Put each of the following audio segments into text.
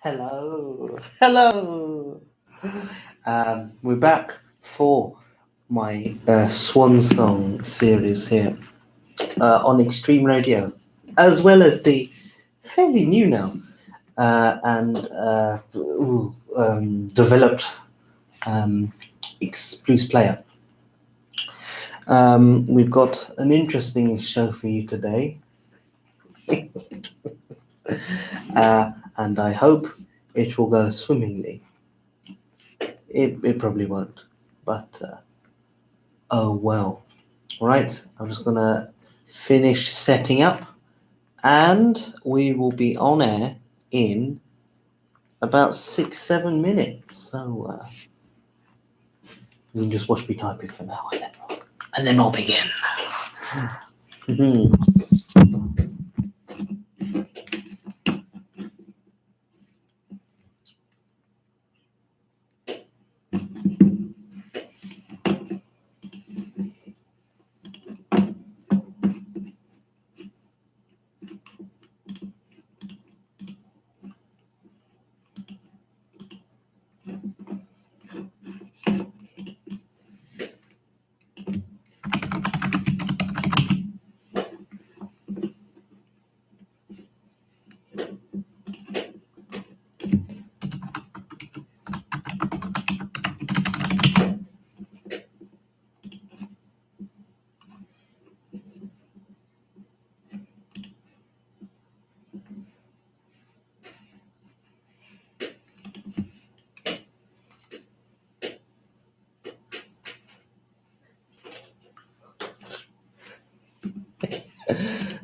Hello. We're back for my Swan Song series here on Extreme Radio, as well as the fairly new now and developed Blues Player. We've got an interesting show for you today, and I hope it will go swimmingly. It probably won't, but oh well. All right, I'm just gonna finish setting up, and we will be on air in about 6-7 minutes. So you can just watch me typing for now, and then we'll begin.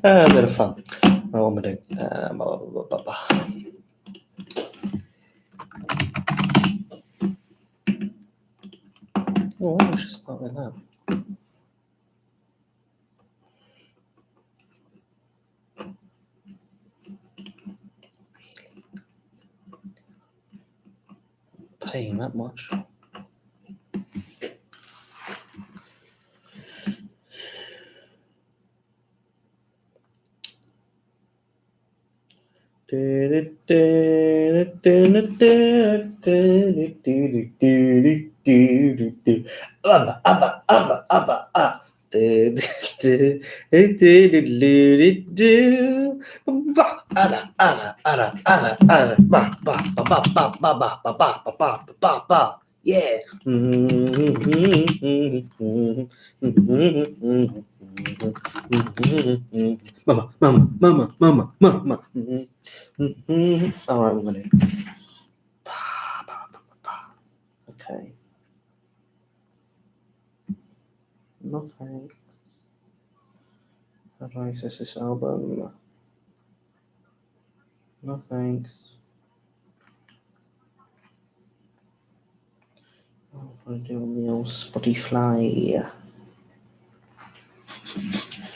A bit of fun. What am I doing? Oh, I should start with that. Paying that much. Yeah. Mama. All right, we're gonna. Okay. No thanks. How do I access this album? No thanks. I'll put it on the old Spotify.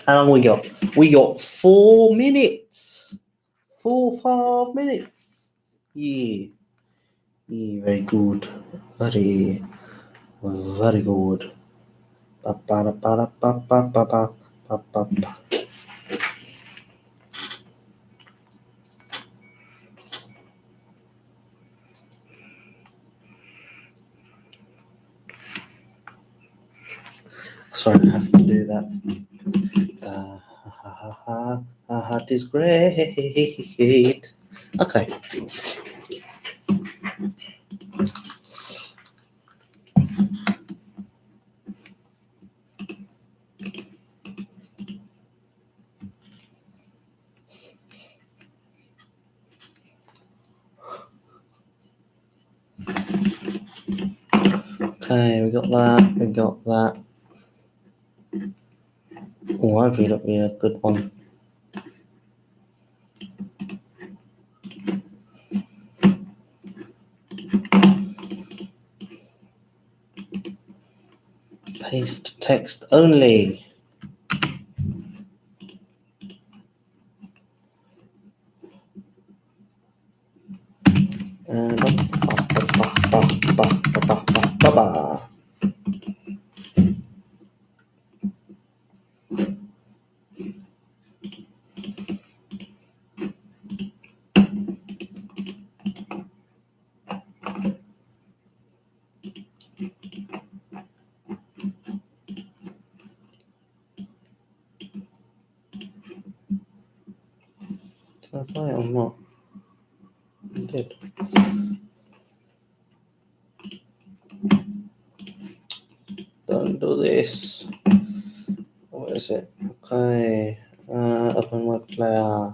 How long we got? We got 4 minutes. 5 minutes. Yeah. Yeah, very good. Very good. Sorry, I have to do that. Our heart is great. Okay. Okay, we got that. Oh, I've read up a good one. Paste text only. Did I buy it or not? I did. Don't do this. What is it? Okay. Open web player.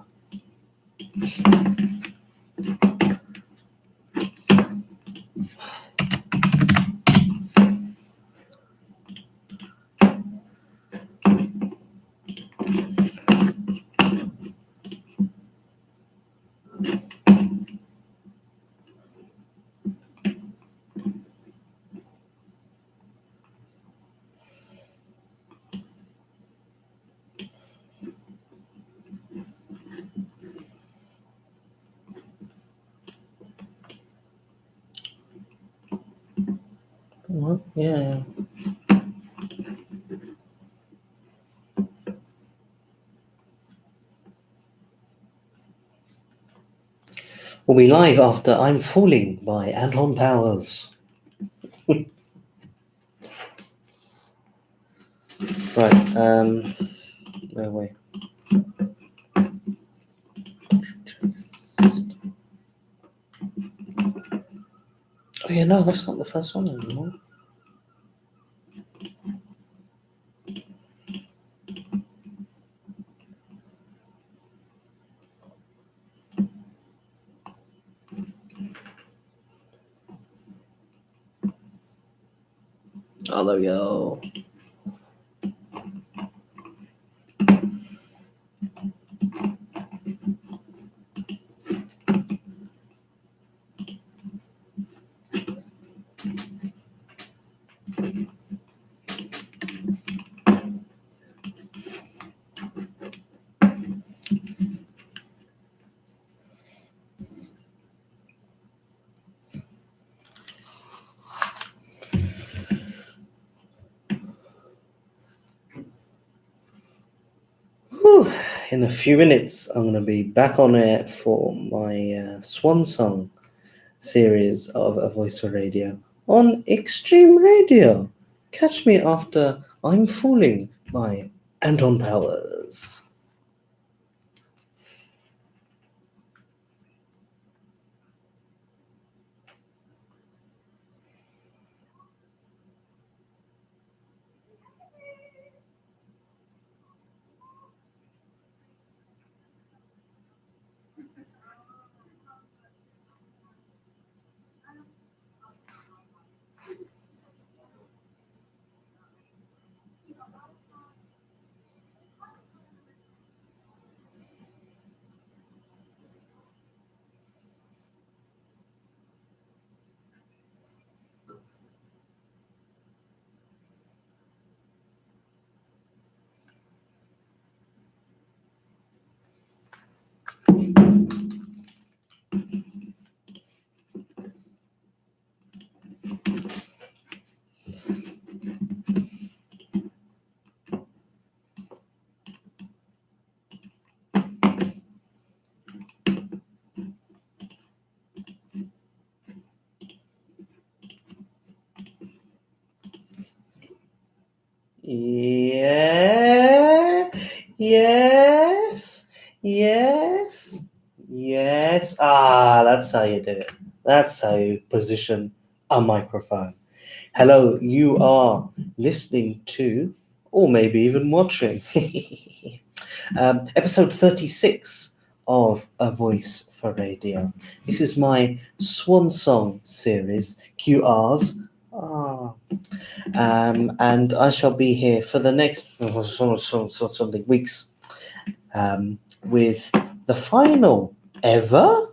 What? Yeah. We'll be live after I'm Falling by Anton Powers. Right, where are we? Oh yeah, no, that's not the first one anymore. Oh, there we go. Whew. In a few minutes, I'm going to be back on air for my swan song series of A Voice for Radio on Extreme Radio. Catch me after I'm Falling by Anton Powers. Yeah, yes, yes, yes. Ah, that's how you do it. That's how you position a microphone. Hello, you are listening to, or maybe even watching, episode 36 of A Voice for Radio. This is my swan song series, QRs. Ah. And I shall be here for the next something weeks with the final ever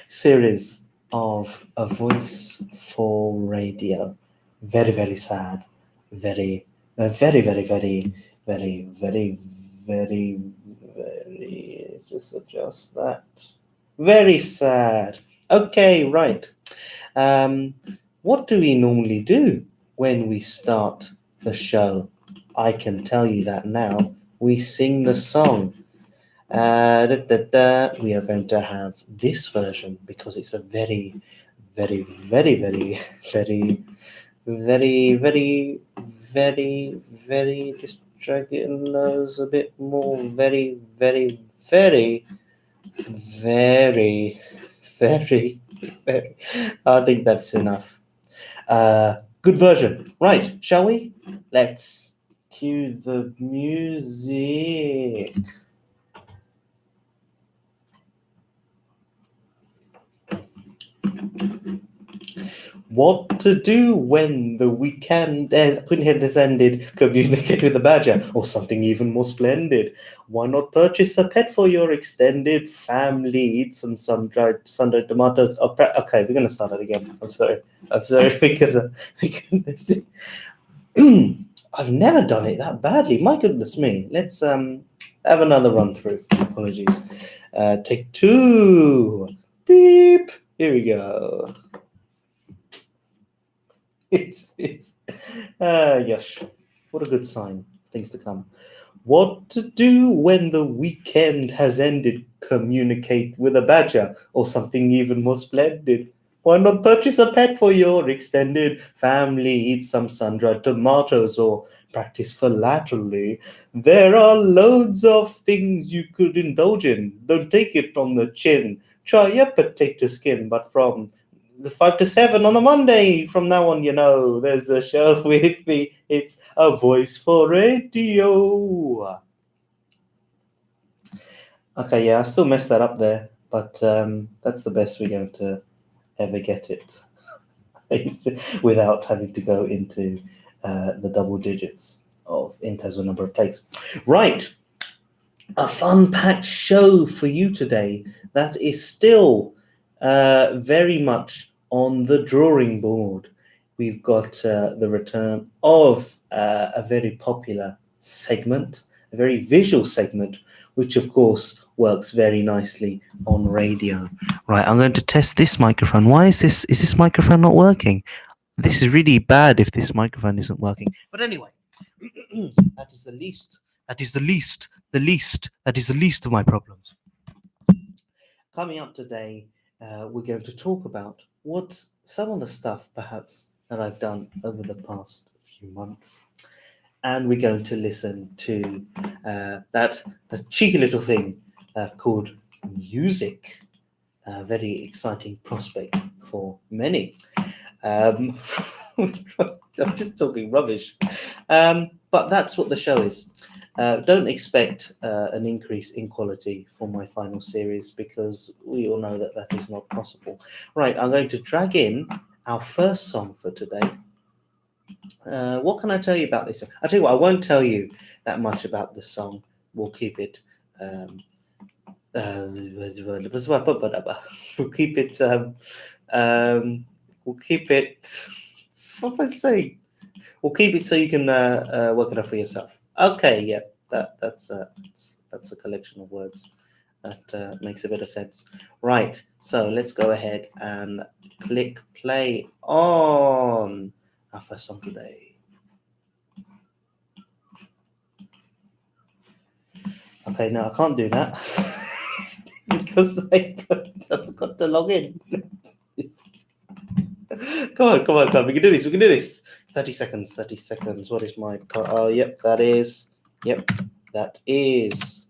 series of A Voice for Radio. Very, very sad. Very, very, very, very, very, very, very, very. Just adjust that. Very sad. Okay, right. What do we normally do when we start the show? I can tell you that now. We sing the song. We are going to have this version because it's a very, very, very, very, very, very, very, very, very. Just drag it in nose a bit more. Very, very, very Very, very, very. I think that's enough. Good version. Right, shall we? Let's cue the music. What to do when the weekend has ended? Communicate with the badger, or something even more splendid. Why not purchase a pet for your extended family? Eat some sun-dried tomatoes. Oh, okay, we're gonna start it again. I'm sorry. We can. I've never done it that badly. My goodness me. Let's have another run through. Apologies. Take two. Beep. Here we go. It's Yes, what a good sign. Things to come. What to do when the weekend has ended? Communicate with a badger, or something even more splendid. Why not purchase a pet for your extended family? Eat some sun-dried tomatoes, or practice philately. There are loads of things you could indulge in. Don't take it on the chin. Try a potato skin, but from the 5 to 7 on a Monday. From now on, there's a show with me. It's a voice for radio. Okay, yeah, I still messed that up there, but that's the best we're going to ever get it without having to go into the double digits in terms of number of takes. Right, a fun-packed show for you today that is still very much on the drawing board. We've got the return of a very popular segment, a very visual segment, which of course works very nicely on radio. Right, I'm going to test this microphone. Why is this microphone not working? This is really bad if this microphone isn't working. But anyway, that is the least. That is the least. That is the least of my problems. Coming up today, we're going to talk about what some of the stuff perhaps that I've done over the past few months. And we're going to listen to that cheeky little thing called music. A very exciting prospect for many. I'm just talking rubbish. But that's what the show is. Don't expect an increase in quality for my final series because we all know that that is not possible. Right, I'm going to drag in our first song for today. What can I tell you about this song? I'll tell you what, I won't tell you that much about the song. We'll keep it. We'll keep it. We'll keep it. What am I saying? We'll keep it so you can work it out for yourself. Okay, yeah, that's a collection of words that makes a bit of sense. Right, so let's go ahead and click play on our first song today. Okay, no, I can't do that because I forgot to log in. Come on. We can do this. 30 seconds. What is my... Oh, yep, that is... Yep, that is...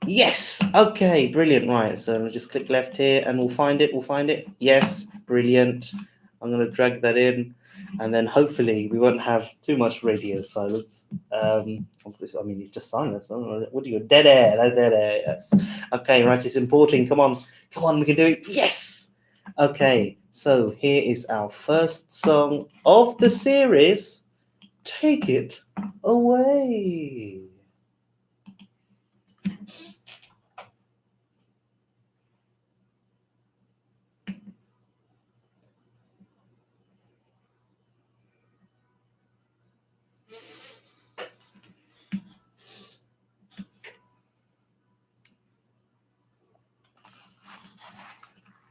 Yes! Okay, brilliant. Right, so we'll just click left here and we'll find it. Yes, brilliant. I'm going to drag that in and then hopefully we won't have too much radio silence. I mean, it's just silence. What do you... Dead air. That's dead air. Yes. Okay, right, it's importing. Come on, we can do it. Yes! Okay, so here is our first song of the series. Take it away.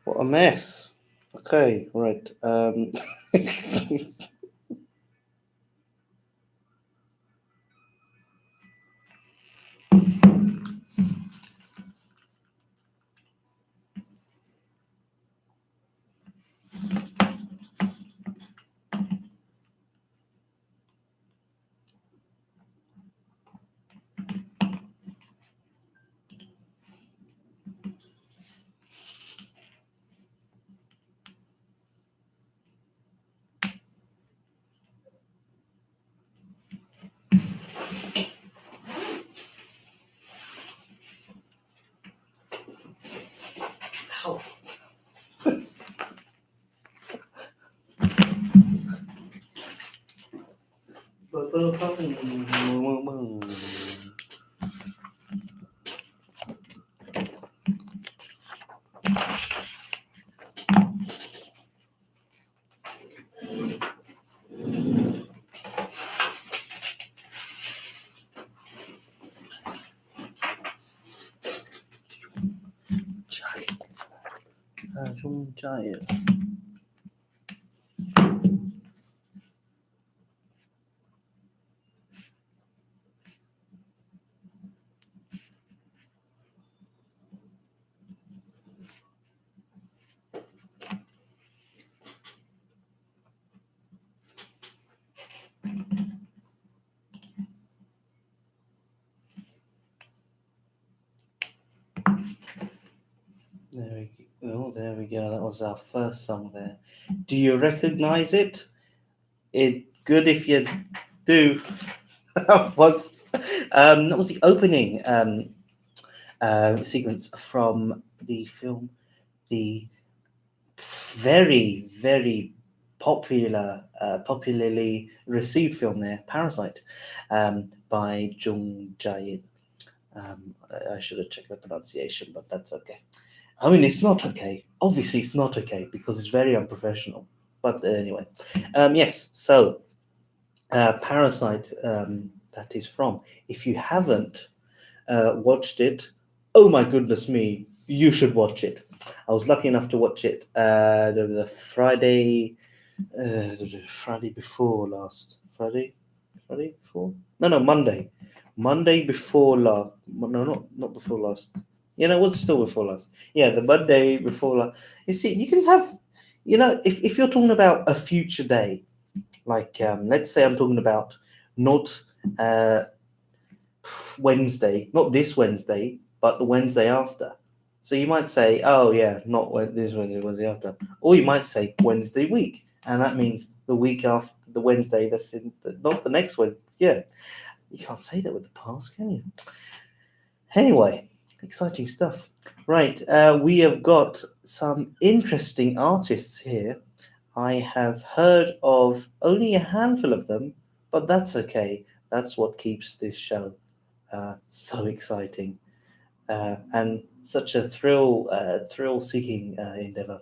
What a mess. Okay, right. 中 giant. There we go. That was our first song there. Do you recognize it? It good if you do. That was the opening sequence from the film, the very popularly received film there, Parasite, by Jung Jae-in. I should have checked the pronunciation, but that's okay. I mean, it's not okay. Obviously, it's not okay because it's very unprofessional. But anyway, yes. So, Parasite. That is from. If you haven't watched it, oh my goodness me, you should watch it. I was lucky enough to watch it the Friday before last. Friday before? No, Monday. Monday before last. No, not before last. Yeah, no, it was still before last. Yeah, the Monday before last. You see, you can have, if you're talking about a future day, like let's say I'm talking about not uh, Wednesday, not this Wednesday, but the Wednesday after. So you might say, oh yeah, not this Wednesday, Wednesday after, or you might say Wednesday week, and that means the week after the Wednesday that's not the next one. Yeah, you can't say that with the past, can you? Anyway, exciting stuff. Right, we have got some interesting artists here. I have heard of only a handful of them, but that's okay. That's what keeps this show so exciting and such a thrill-seeking endeavor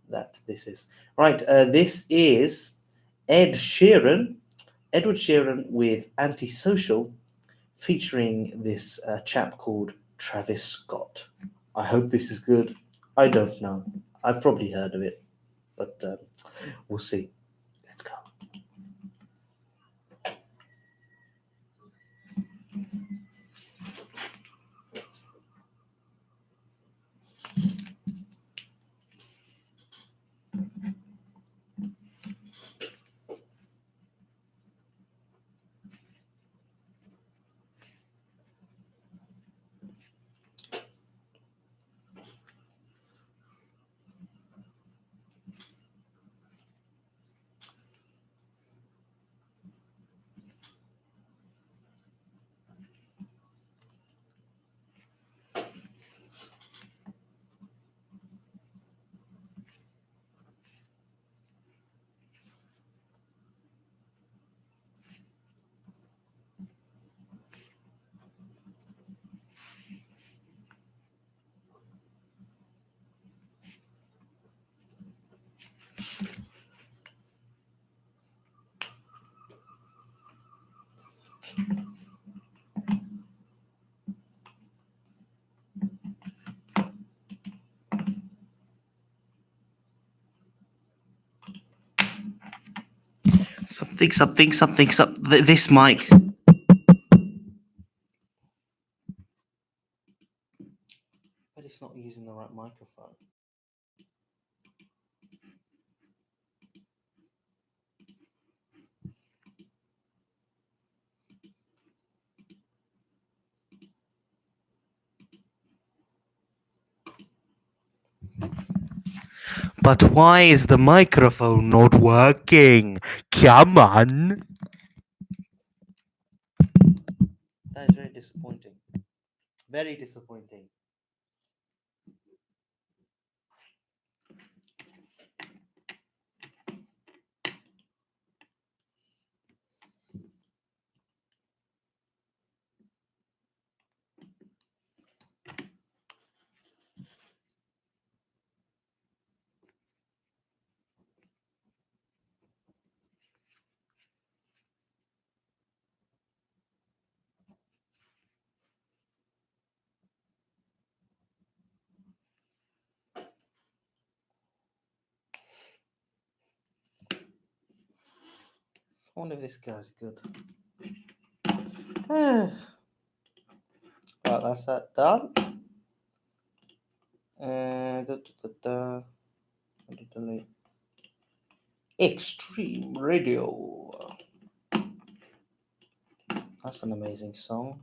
that this is. Right, this is Ed Sheeran, Edward Sheeran with Antisocial, featuring this chap called Travis Scott. I hope this is good. I don't know. I've probably heard of it, but we'll see. Let's go. Something. This mic. But it's not using the right microphone. But why is the microphone not working? Come on. That is very disappointing. Very disappointing. I wonder if this guy's good. Right, that's that done. Delete. Extreme Radio. That's an amazing song.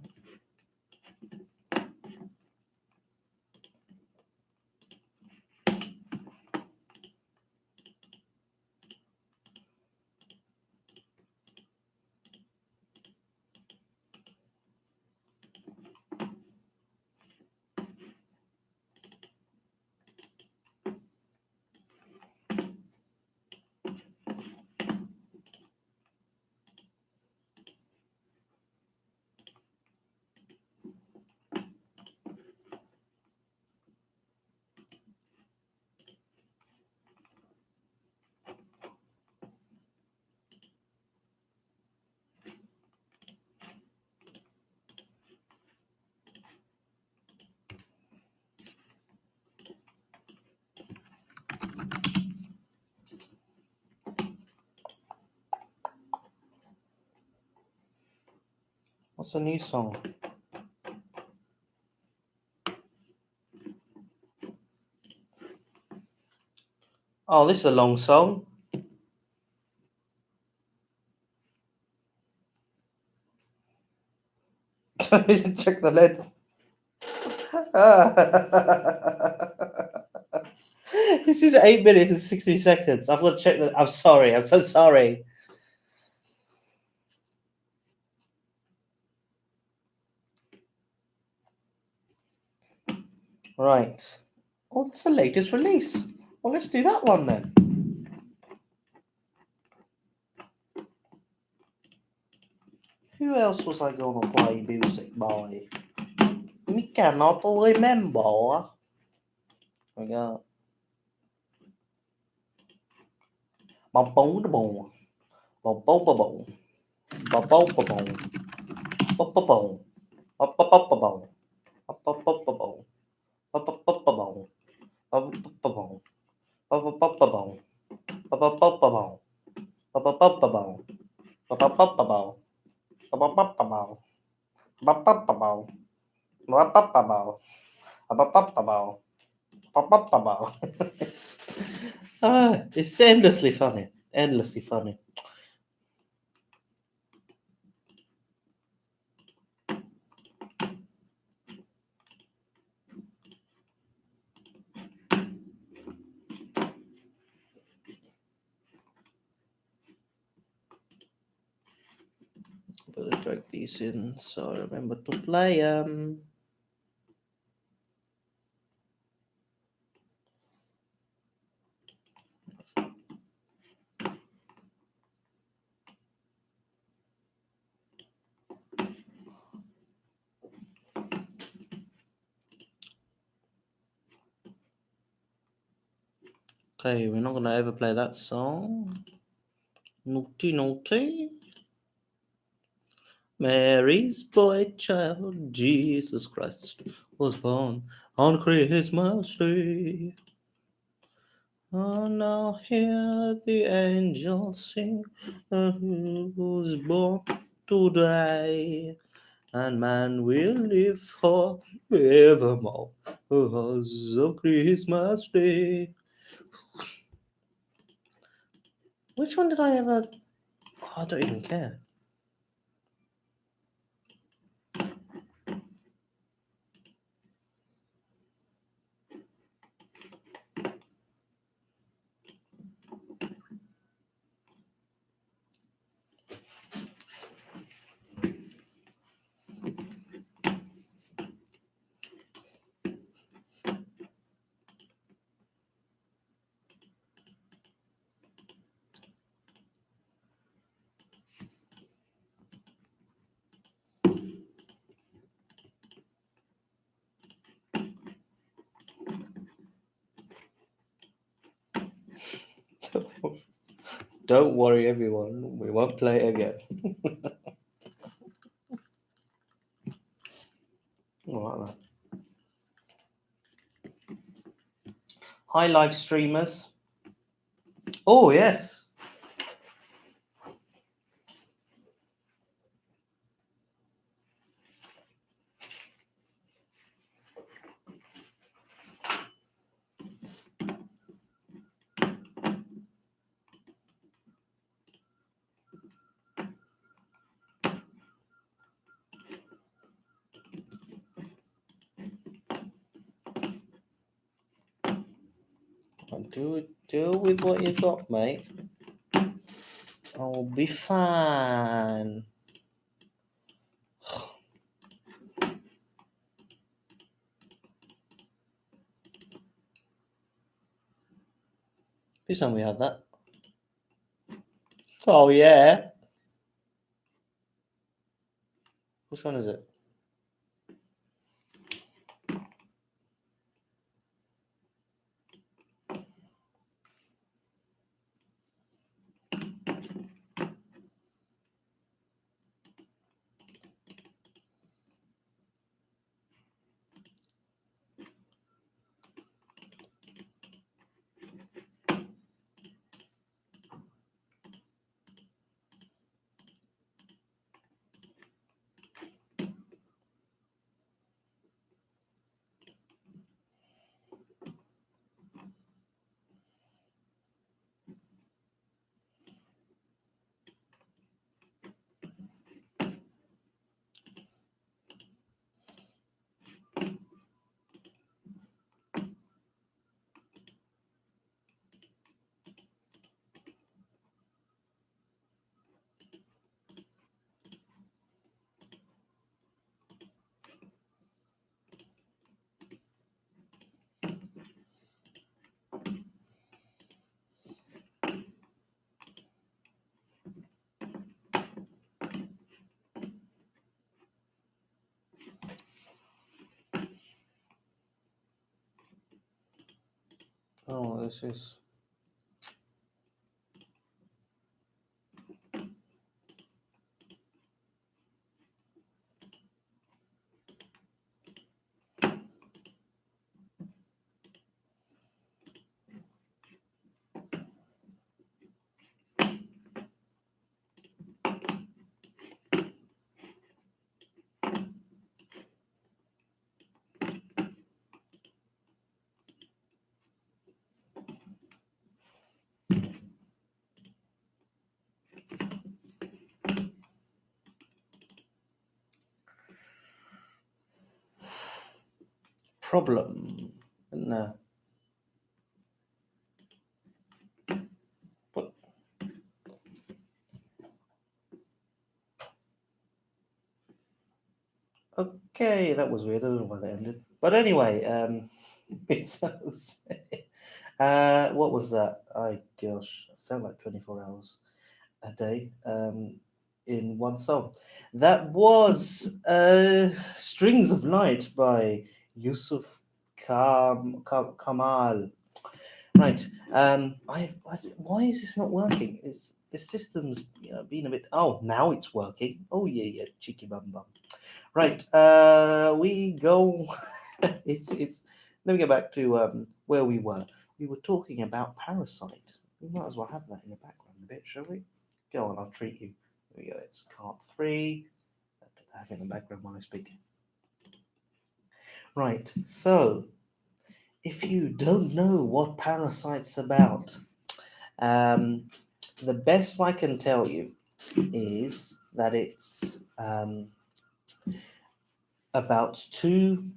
What's a new song? Oh, this is a long song. Check the length. This is 8 minutes and 60 seconds. I've got to check that. I'm sorry. I'm so sorry. Right. Oh, that's the latest release. Well, let's do that one then. Who else was I going to play music by? We cannot remember. We got. Bum bum da bum. Bum bum ba bum. Bum bum ba bum. Bum ba bum. Bum ba bum ba bum. Bum ba bum ba bum. Bum ba bum ba bum. Bum ba bum ba bum. Bum ba bum ba bum. Bum ba bum ba bum. Bum ba bum ba bum. Bum ba bum ba bum. Bum ba bum ba bum. Bum ba bum ba bum. Bum ba bum ba bum. Bum ba bum ba bum. Bum ba bum ba bum. It's endlessly funny. Endlessly funny. Better drag these in so I remember to play them. Okay, we're not gonna ever play that song. Naughty, naughty. Mary's boy child, Jesus Christ, was born on Christmas Day. Oh, now hear the angels sing, who was born today, and man will live forevermore. Because of Christmas Day. Which one did I ever? Oh, I don't even care. Don't worry, everyone. We won't play it again. All right, then. Hi, live streamers. Oh, yes. Do with what you got, mate. I'll be fine. Please tell me we have that. Oh yeah. Which one is it? Oh, this is. Problem. No. But okay, that was weird. I don't know why that ended. But anyway, it's, what was that? I gosh, it felt like 24 hours a day in one song. That was Strings of Light by Yusuf Kamal. Right. Why is this not working? It's the system's been a bit. Oh, now it's working. Oh yeah, yeah, cheeky bum bum. Right. We go. It's. Let me go back to where we were. We were talking about Parasite. We might as well have that in the background a bit, shall we? Go on, I'll treat you. Here we go. It's card three. I have it in the background while I speak. Right. So, if you don't know what Parasite's about, um, the best I can tell you is that it's about two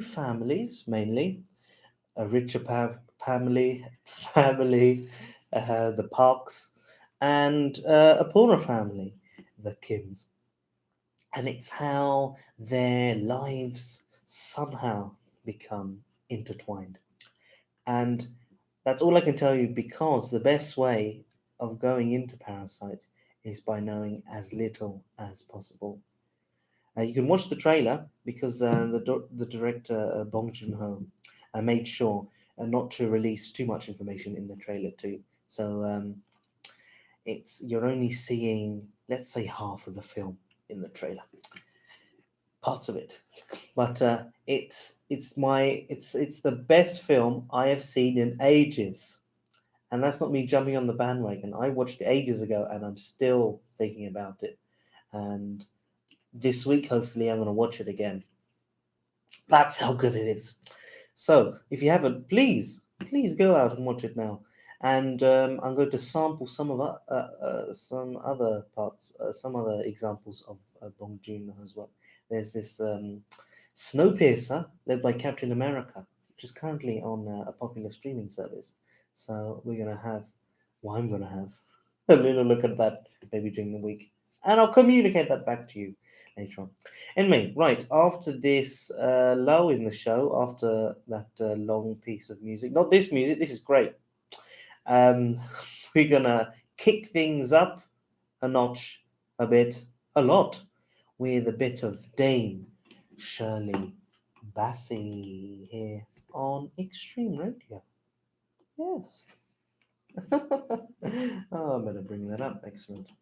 families mainly, a richer family, the Parks, and a poorer family, the Kims, and it's how their lives somehow become intertwined. And that's all I can tell you because the best way of going into Parasite is by knowing as little as possible. You can watch the trailer because the director Bong Joon Ho made sure not to release too much information in the trailer too. So it's you're only seeing, let's say, half of the film in the trailer, parts of it. But it's the best film I have seen in ages. And that's not me jumping on the bandwagon. I watched it ages ago and I'm still thinking about it. And this week, hopefully, I'm going to watch it again. That's how good it is. So, if you haven't, please go out and watch it now. And I'm going to sample some other parts, some other examples of Bong Joon as well. There's this Snowpiercer, led by Captain America. which is currently on a popular streaming service. So we're gonna have, well, I'm gonna have a little look at that maybe during the week, and I'll communicate that back to you later on. Anyway, right after this low in the show, after that long piece of music, not this music, this is great. Um, we're gonna kick things up a notch, a bit, a lot, with a bit of Dame Shirley Bassey here on Extreme Radio. Yes. Oh, I better bring that up. Excellent.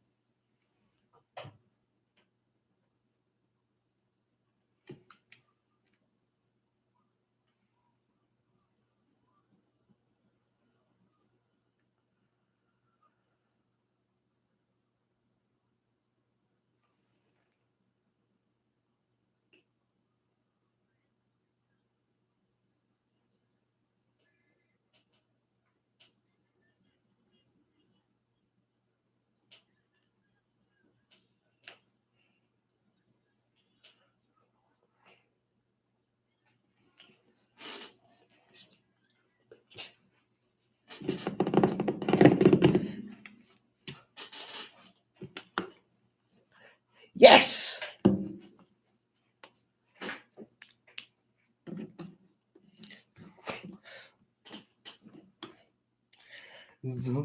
Yes!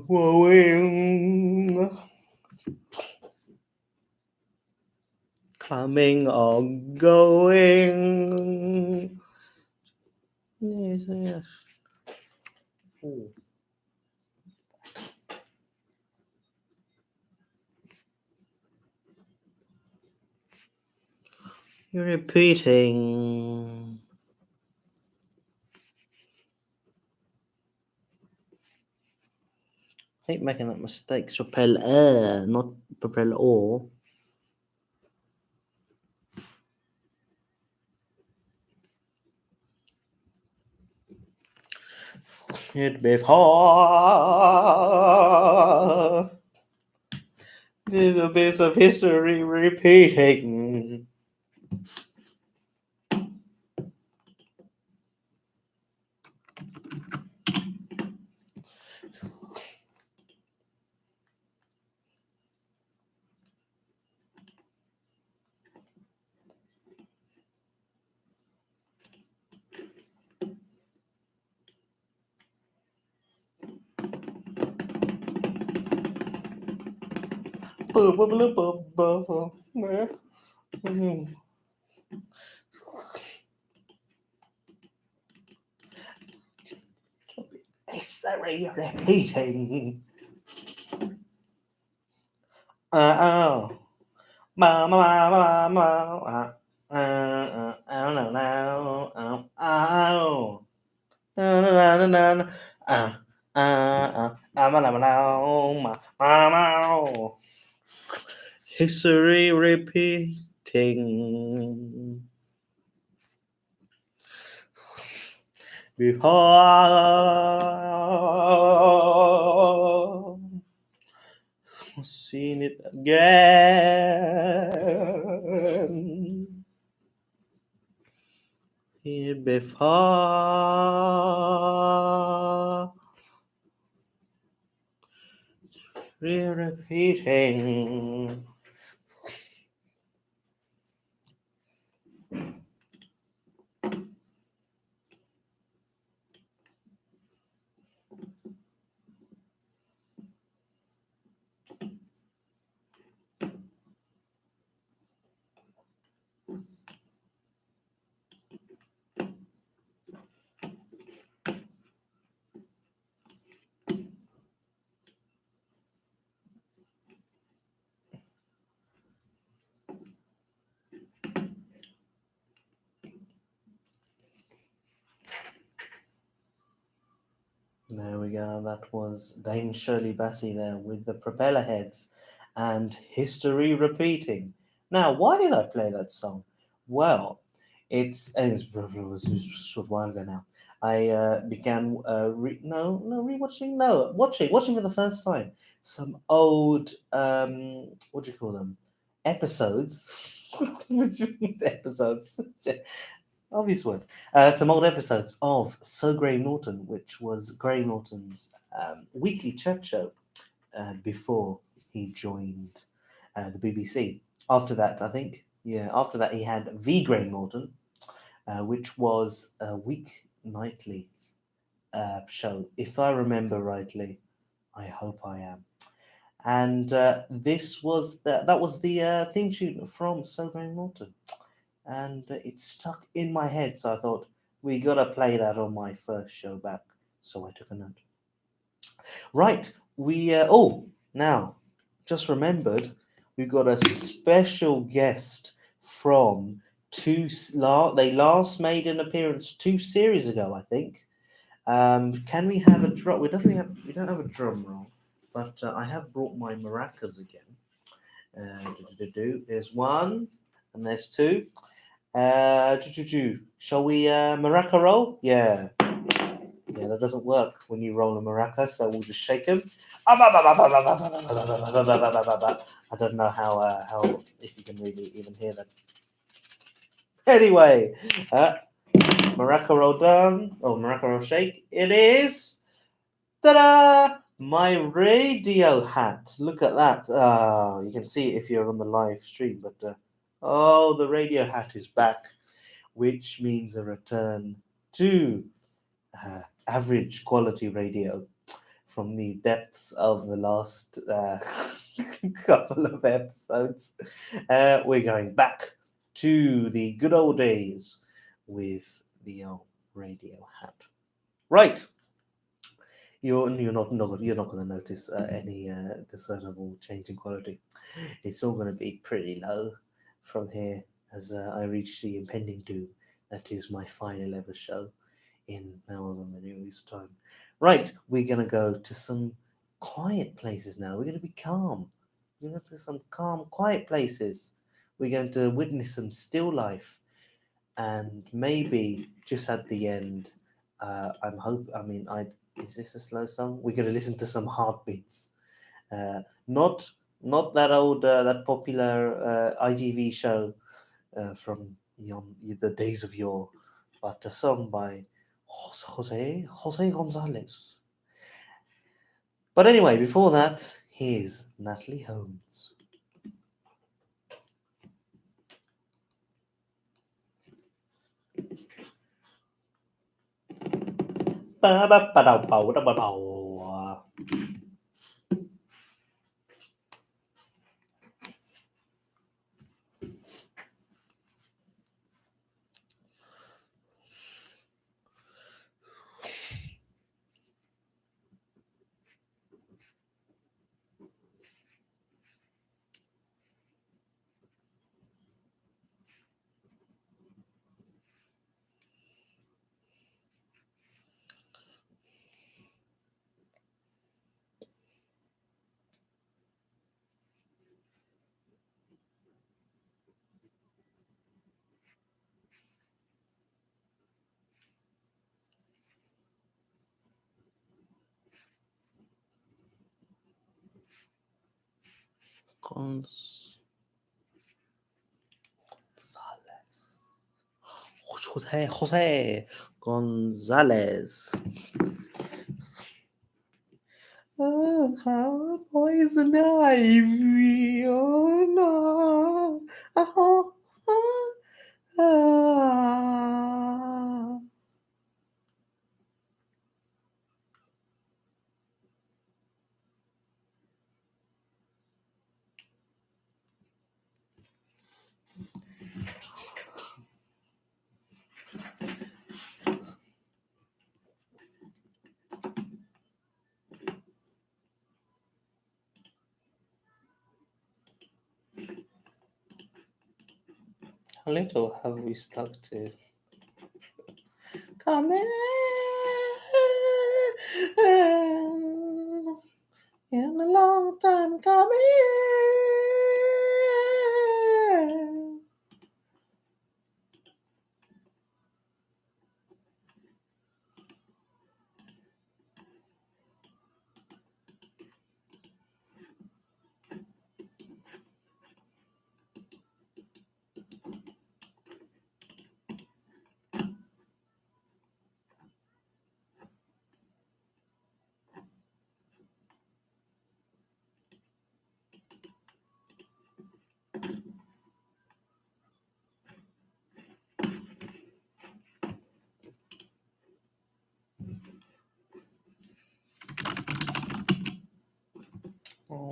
Going, coming or going. Yes, yes. Ooh. You're repeating. I hate making that mistake. Propel not propel or. It before. There's a bit of history repeating. History repeating. Oh. Ma ma ma ma ma. I don't know now. Oh. Na na na na na. Ma ma ma ma ma. History repeating. Before seen it again. Here before repeating. There we go. That was Dame Shirley Bassey there with the propeller heads and history repeating. Now, why did I play that song? Well, it was a short while ago now. I began rewatching, no, watching for the first time some old what do you call them, episodes. Episodes. Obvious word. Some old episodes of So Graham Norton, which was Graham Norton's weekly chat show before he joined the BBC. After that, I think, yeah, after that he had The Graham Norton, which was a week nightly show, if I remember rightly. I hope I am. And this was that was the theme tune from So Graham Norton, and it stuck in my head. So I thought we gotta play that on my first show back. So I took a note. Right, we now just remembered we got a special guest from they last made an appearance 2 series ago, I think. Can we have a drum? We don't have a drum roll, but I have brought my maracas again. There's one, and there's two. Shall we maraca roll? Yeah. Yeah, that doesn't work when you roll a maraca, so we'll just shake them. I don't know how if you can really even hear that. Anyway, maraca roll done. Oh, maraca roll shake. It is. Ta-da! My radio hat. Look at that. You can see it if you're on the live stream, but oh, the radio hat is back, which means a return to average quality radio from the depths of the last couple of episodes. We're going back to the good old days with the old radio hat. Right. You're not going to notice any discernible change in quality. It's all going to be pretty low from here as I reach the impending doom that is my final ever show in however many weeks' time. Right, we're going to go to some quiet places now. We're going to be calm. We're going to go to some calm, quiet places. We're going to witness some still life, and maybe just at the end, I'm hope. I mean, I is this a slow song? We're going to listen to some heartbeats. Not that old, that popular ITV show from the days of yore, but a song by Jose Gonzalez. But anyway, before that, here's Natalie Holmes. Ba-ba-ba-da-bow-da-ba-bow. Gonzalez. Jose Gonzalez. Oh, how poison ivy, oh no. Oh, oh, ah. How little have we stuck to? Come in a long time coming.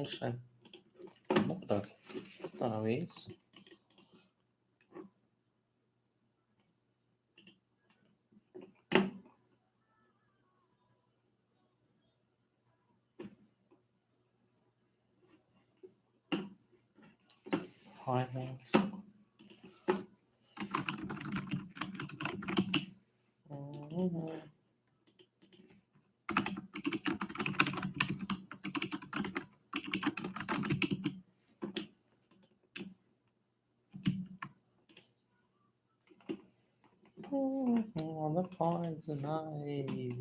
a shame. What dog? I don't know who he is. Hi, Mouse. On the pine tonight.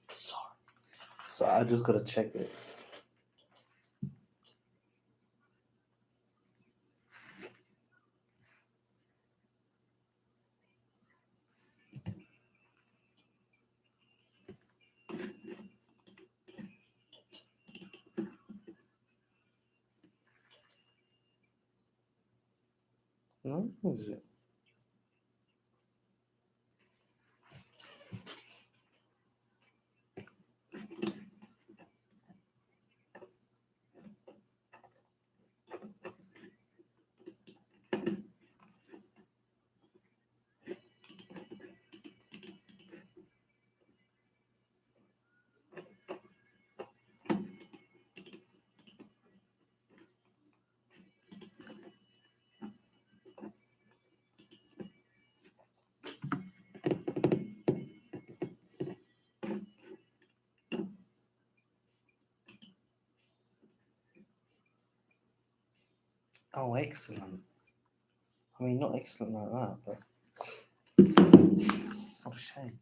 Sorry. So I just gotta check this. No, is it? Oh, excellent. I mean, not excellent like that, but what a shame.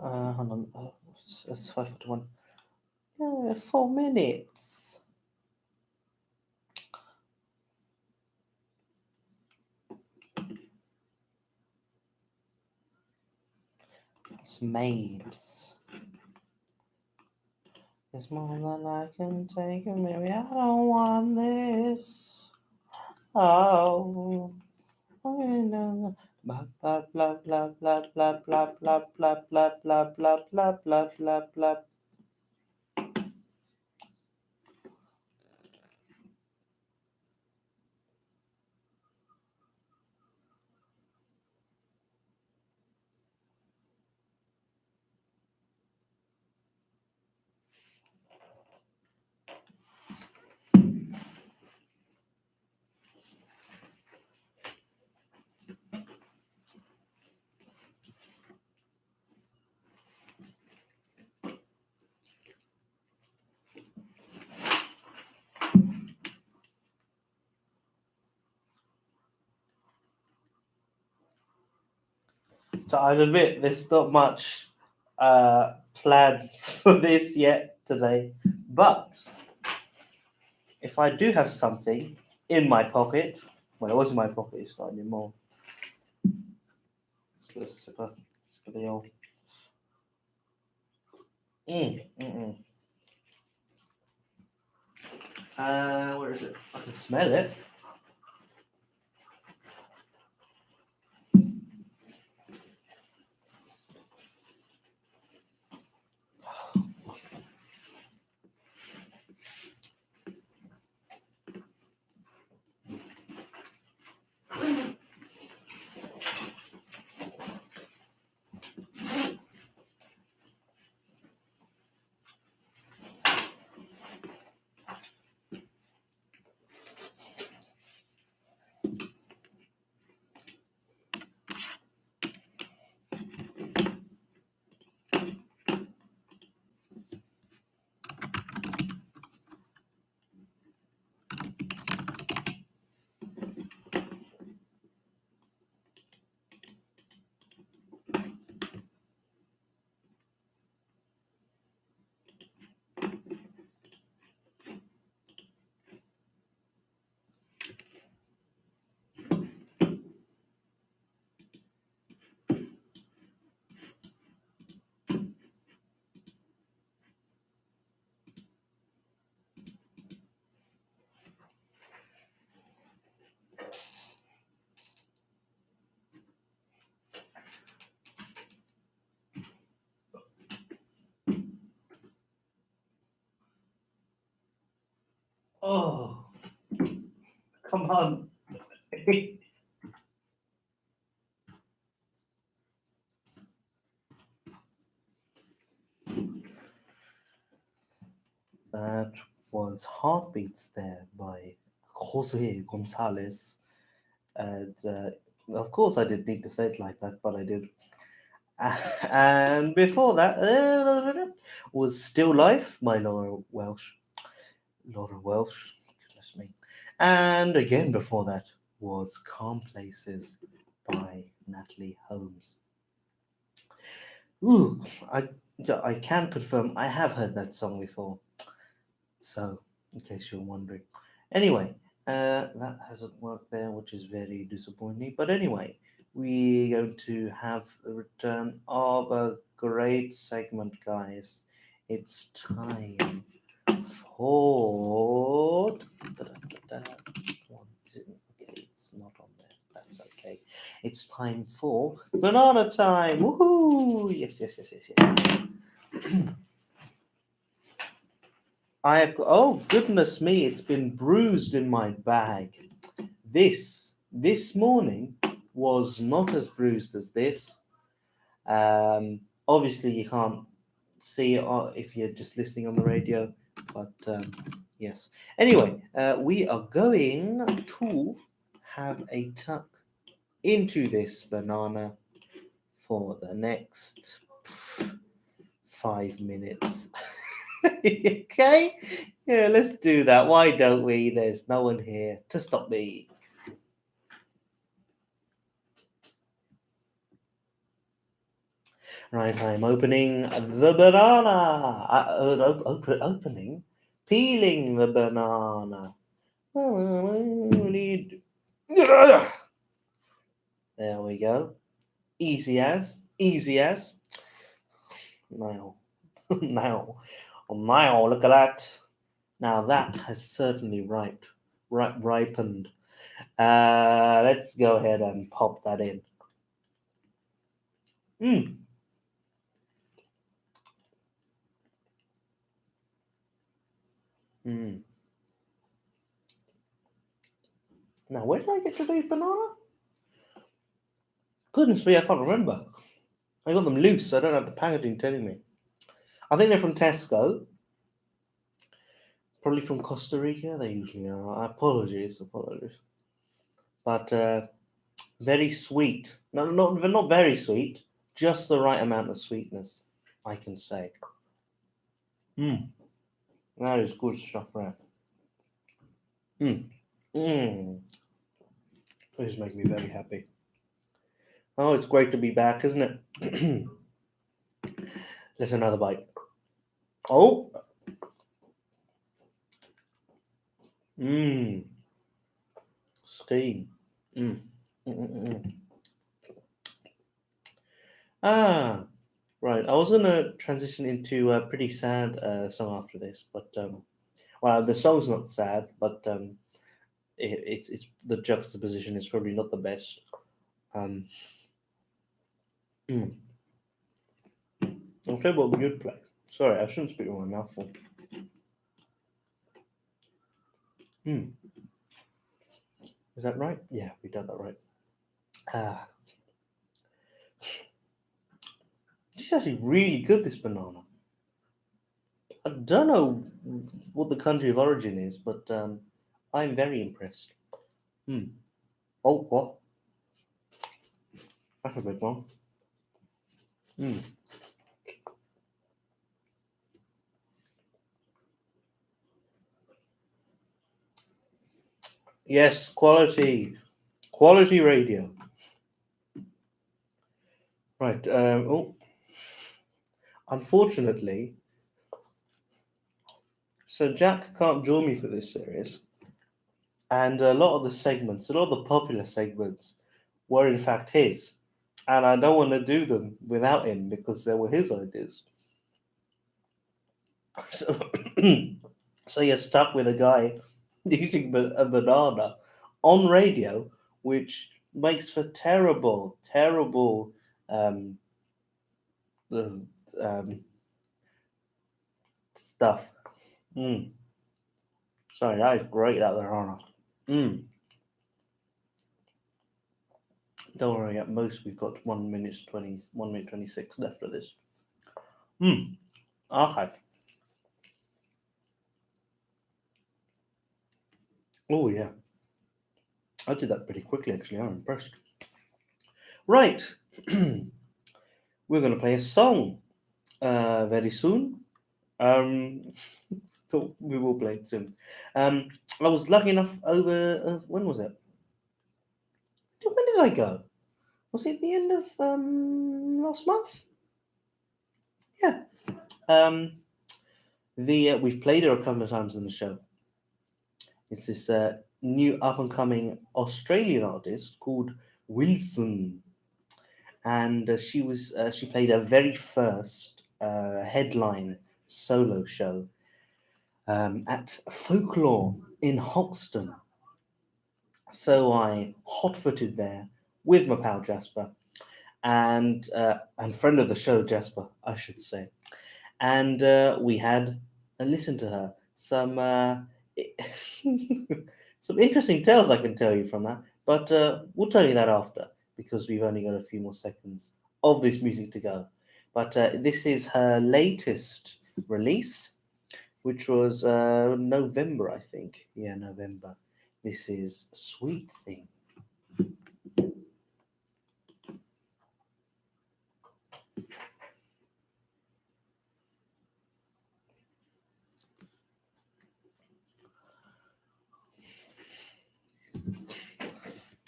Hold on. It's 5:41. 4 minutes. It's Mabes. It's more than I can take, and maybe I don't want this. Oh. Blah blah blah blah blah blah blah blah blah blah blah blah blah blah blah blah. So I'll admit there's not much planned for this yet today, but if I do have something in my pocket, well, it was in my pocket, it's not anymore. Let's sip of the old. Mm, mm, mm. Where is it? I can smell it. Oh, come on. That was Heartbeats there by Jose Gonzalez. And of course, I didn't need to say it like that, but I did. And before that was Still Life by Laura Welsh. Laura Welsh, goodness me. And again before that was Calm Places by Natalie Holmes. Ooh, I can confirm I have heard that song before. So, in case you're wondering. Anyway, that hasn't worked there, which is very disappointing. But anyway, we're going to have the return of a great segment, guys. It's time for. Is it okay? It's not on there. That's okay. It's time for banana time. Woohoo! Yes, yes, yes, yes, yes. I have got, oh goodness me, it's been bruised in my bag. This morning was not as bruised as this. Obviously, you can't see it if you're just listening on the radio, but yes. Anyway, we are going to have a tuck into this banana for the next 5 minutes. Okay? Yeah, let's do that. Why don't we? There's no one here to stop me. Right, I'm opening the banana. Opening? Peeling the banana. There we go. Easy as. Easy as. Now. Now. Now, look at that. Now that has certainly ripened. Let's go ahead and pop that in. Mm. Mm. Now, where did I get today's banana? Goodness me, I can't remember. I got them loose, so I don't have the packaging telling me. I think they're from Tesco. Probably from Costa Rica. They usually are. Apologies. But very sweet. No, not very sweet. Just the right amount of sweetness, I can say. Mm. That is good stuff, right? Mm. Mm. This makes me very happy. Oh, it's great to be back, isn't it? Let's another bite. Oh, Mmm. Skiing. Mm. Mm-mm-mm. Ah, right. I was gonna transition into a pretty sad song after this, but well, the song's not sad, but it's the juxtaposition is probably not the best. Um, mm. I'll tell you what we would play. Sorry, I shouldn't speak with my mouth full. Hmm. Is that right? Yeah, we did that right. Ah, this is actually really good. This banana. I don't know what the country of origin is, but I'm very impressed. Hmm. Oh, what? That's a big one. Hmm. Yes, quality, quality radio. Right. Oh, unfortunately, so Jack can't join me for this series, and a lot of the segments, a lot of the popular segments, were in fact his, and I don't want to do them without him because they were his ideas. So, so you're stuck with a guy eating a banana on radio, which makes for terrible, terrible um, uh, um, stuff. Mm. Sorry, that is great, that banana. Mm. Don't worry, at most we've got 1 minute 20, 1 minute 26 left of this. Mm. Okay. Oh, yeah. I did that pretty quickly, actually. I'm impressed. Right. We're going to play a song very soon. Um, so we will play it soon. Um, I was lucky enough over. When was it? When did I go? Was it the end of last month? Yeah. Um, the we've played her a couple of times in the show. It's this new up and coming Australian artist called Wilson, and she played her very first headline solo show at Folklore in Hoxton. So I hot footed there with my pal Jasper and friend of the show Jasper, I should say, and we had a listen to her. Some interesting tales I can tell you from that, but we'll tell you that after because we've only got a few more seconds of this music to go. But this is her latest release, which was November, I think. Yeah, November. This is Sweet Thing.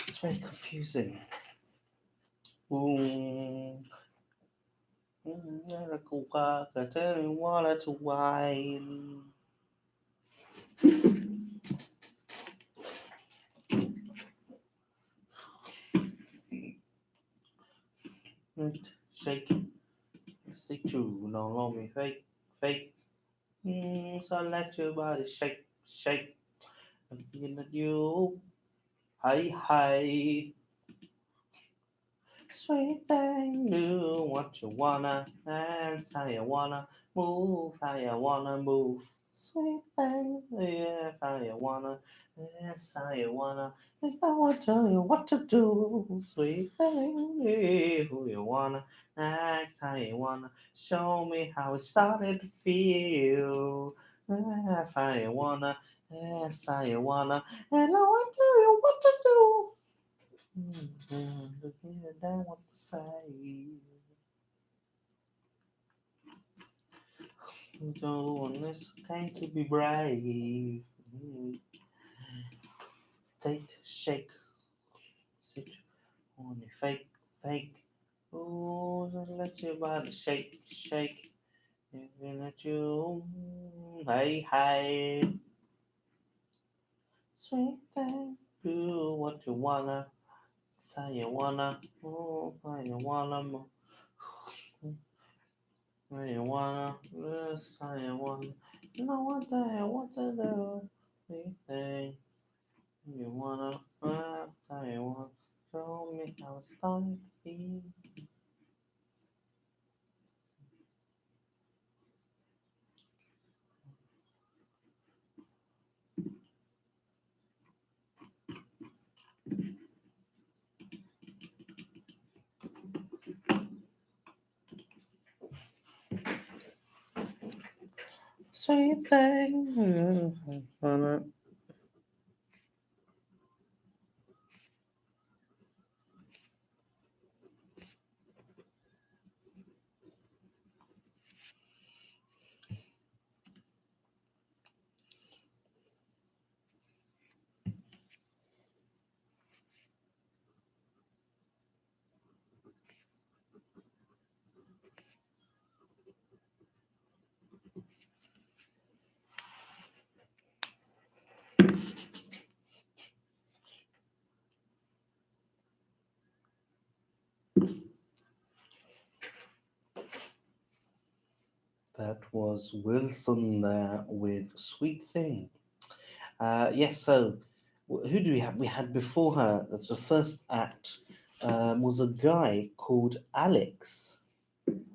It's very confusing. Ooh. Water to wine. Shake, stick to, no longer fake, fake. So let your body shake, shake. I'm feeling at you. Hi, hi. Sweet thing, do what you wanna, dance how you wanna, move how you wanna move. Sweet thing, yeah, how you wanna, dance how you wanna. If I will tell you what to do, sweet thing, yeah, who you wanna, act how you wanna. Show me how it started to feel. How you wanna, dance how you wanna, and I will tell you what to do. Looking at that one side. Don't want this kind to be brave. Take, shake, sit on your fake, fake. Oh, just let your body shake, shake. Looking at you, hey, hey. Sweet thing, do what you wanna, say you wanna, oh, say you wanna, say you wanna, say you wanna, know what to do, sweet thing, you wanna, say you wanna, show me how it's done to be. Sweet thing, wanna. That was Wilson there with Sweet Thing. Yes, so who do we have? We had before her, that's the first act, was a guy called Alex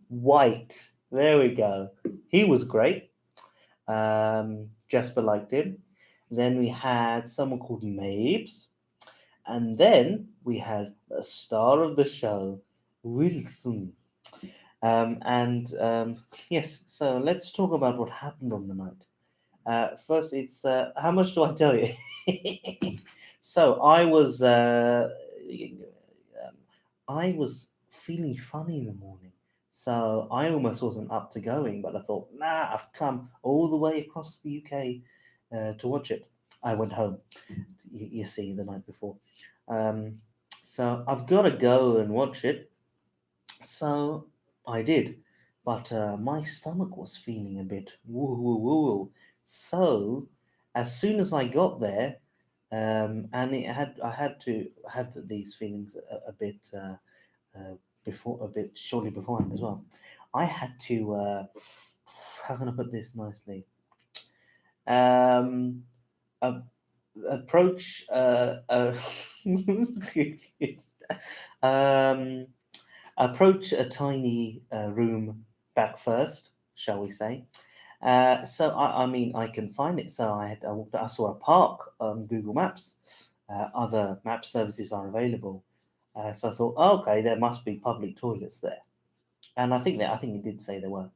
White. There we go. He was great. Jasper liked him. Then we had someone called Mabes. And then we had a star of the show, Wilson. And yes, so let's talk about what happened on the night. First, it's how much do I tell you? So I was feeling funny in the morning, so I almost wasn't up to going, but I thought, nah, I've come all the way across the UK to watch it. I went home, you see, the night before. Um, so I've got to go and watch it. So I did, but my stomach was feeling a bit woo woo woo woo. So as soon as I got there, and I had these feelings a bit before a bit shortly beforehand as well. I had to how can I put this nicely? Um, a, approach um approach a tiny room back first, shall we say. So I mean, I can find it. So I saw a park on Google Maps. Other map services are available. So I thought, oh, okay, there must be public toilets there, and I think it did say there were.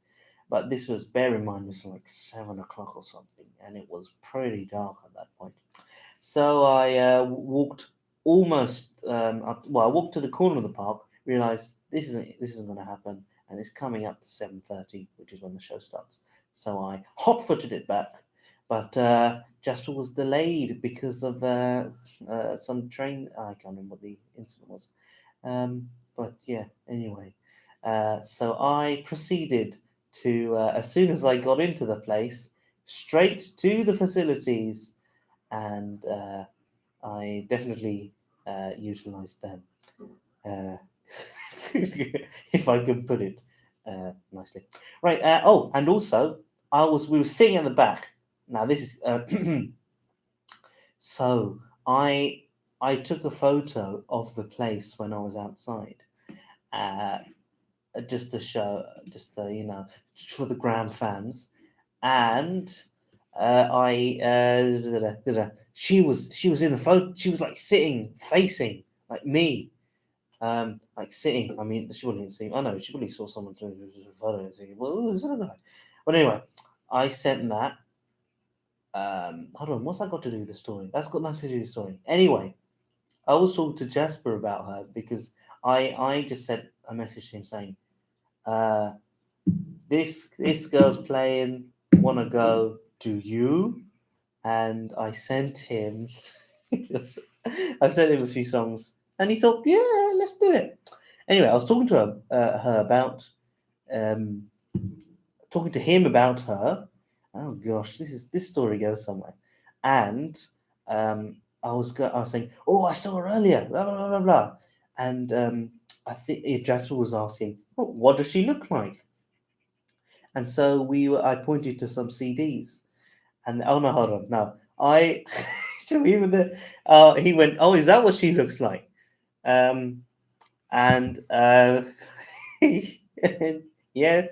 But this was, bear in mind, it was like 7 o'clock or something, and it was pretty dark at that point. So I walked almost up. Well, I walked to the corner of the park, realized this isn't going to happen, and it's coming up to 7:30, which is when the show starts. So I hot-footed it back, but Jasper was delayed because of some train. I can't remember what the incident was, but yeah. Anyway, so I proceeded to as soon as I got into the place, straight to the facilities, and I definitely utilized them, uh, if I can put it nicely. Right. Oh, and also, we were sitting at the back. Now this is so I took a photo of the place when I was outside, uh, just to show, just for the gram fans, and she was in the photo. She was like sitting, facing like me, like sitting. I mean, she wouldn't see. I know she probably saw someone doing a photo and thinking, "Well, is that a guy?" But anyway, I sent that. Hold on, what's that got to do with the story? That's got nothing to do with the story. Anyway, I was talking to Jasper about her because I just sent a message to him saying, uh, this girl's playing. Wanna go? Do you? And I sent him. I sent him a few songs, and he thought, "Yeah, let's do it." Anyway, I was talking to her about um, talking to him about her. Oh gosh, this story goes somewhere, and I was saying, "Oh, I saw her earlier." Blah blah blah blah blah, and I think Jasper was asking, oh, "What does she look like?" And so I pointed to some CDs, and oh no, hold on, no, I so even the he went, "Oh, is that what she looks like?" Um, and yeah,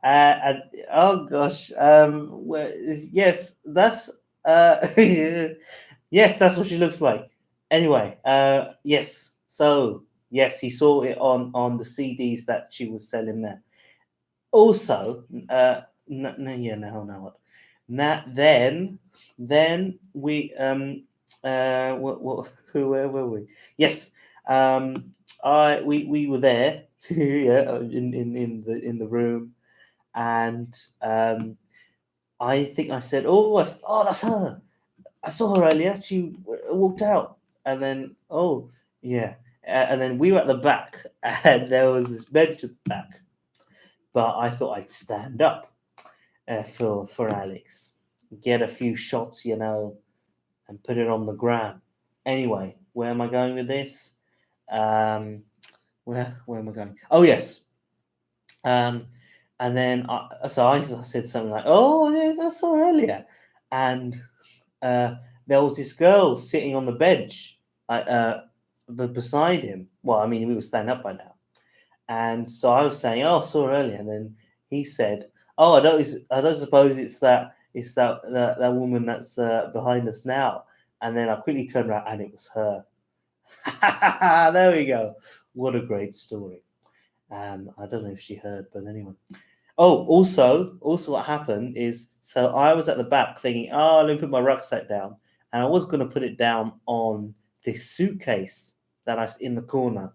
and oh gosh, yes, that's yes, that's what she looks like. Anyway, yes, so yes, he saw it on the CDs that she was selling there. Also, yeah, no, what? Then we where were we? Yes, we were there, yeah, in the room, and I think I said, "Oh, oh, that's her. I saw her earlier. She walked out." And then, oh, yeah, and then we were at the back, and there was this bench at the back, but I thought I'd stand up for Alex, get a few shots, and put it on the gram. Anyway, where am I going with this? Where am I going? Oh yes. Um, and then I said something like, "Oh, yes, I saw earlier," and uh, there was this girl sitting on the bench, beside him. Well, I mean, we were standing up by now. And so I was saying, "Oh, I saw her earlier," and then he said, "Oh, I don't suppose it's that woman that's behind us now." And then I quickly turned around, and it was her. There we go. What a great story. I don't know if she heard, but anyway. Oh, also, what happened is, so I was at the back thinking, "Oh, let me put my rucksack down," and I was going to put it down on this suitcase that I in the corner,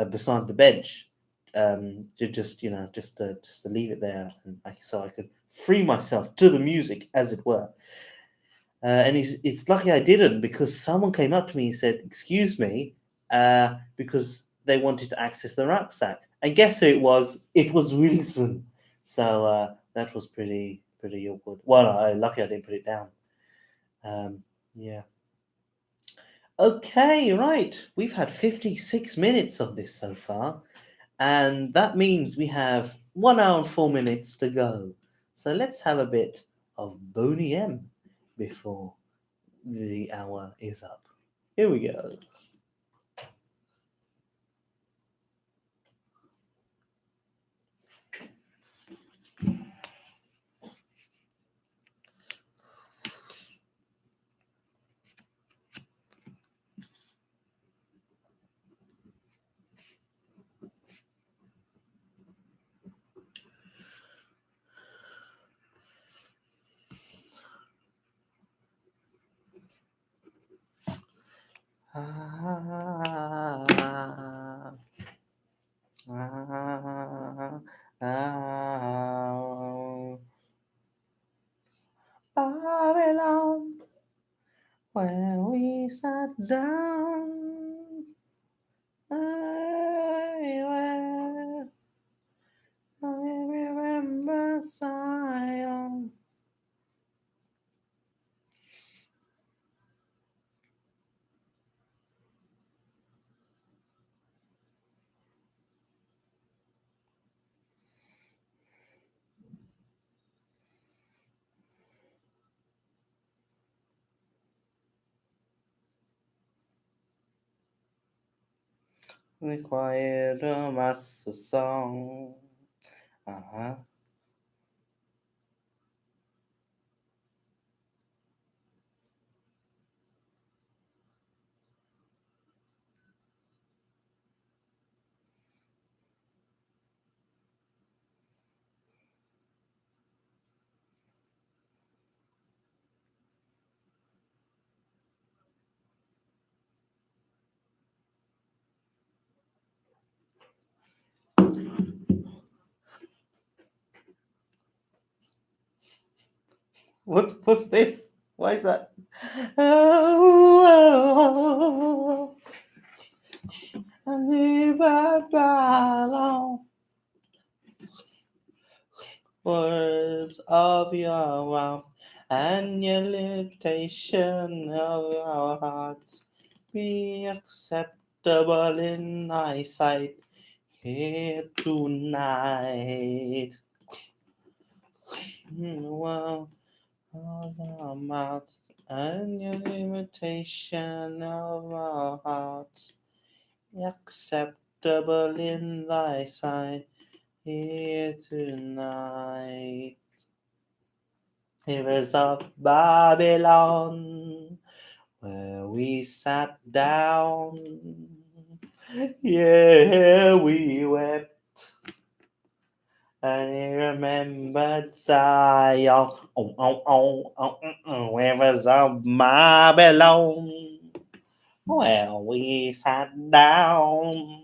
beside the bench, to just just to leave it there, and so I could free myself to the music, as it were. And it's lucky I didn't, because someone came up to me and said, "Excuse me," because they wanted to access the rucksack. And guess who it was? It was Wilson. So that was pretty awkward. Well, no, lucky I didn't put it down. Yeah. Okay, right. We've had 56 minutes of this so far, and that means we have 1 hour and 4 minutes to go. So let's have a bit of Boney M before the hour is up. Here we go. Ah, ah, ah, Babylon, where we sat down, I remember Zion. Required a master song. Uh-huh. What's this? Why is that? Oh, I live alone. Words of your mouth and your limitation of our hearts be acceptable in thy sight here tonight. Well, all our mouth and your limitation of our hearts acceptable in thy sight here tonight. Rivers of Babylon, where we sat down, yeah, we wept, and we remembered Zion. Rivers of Babylon, where we sat down,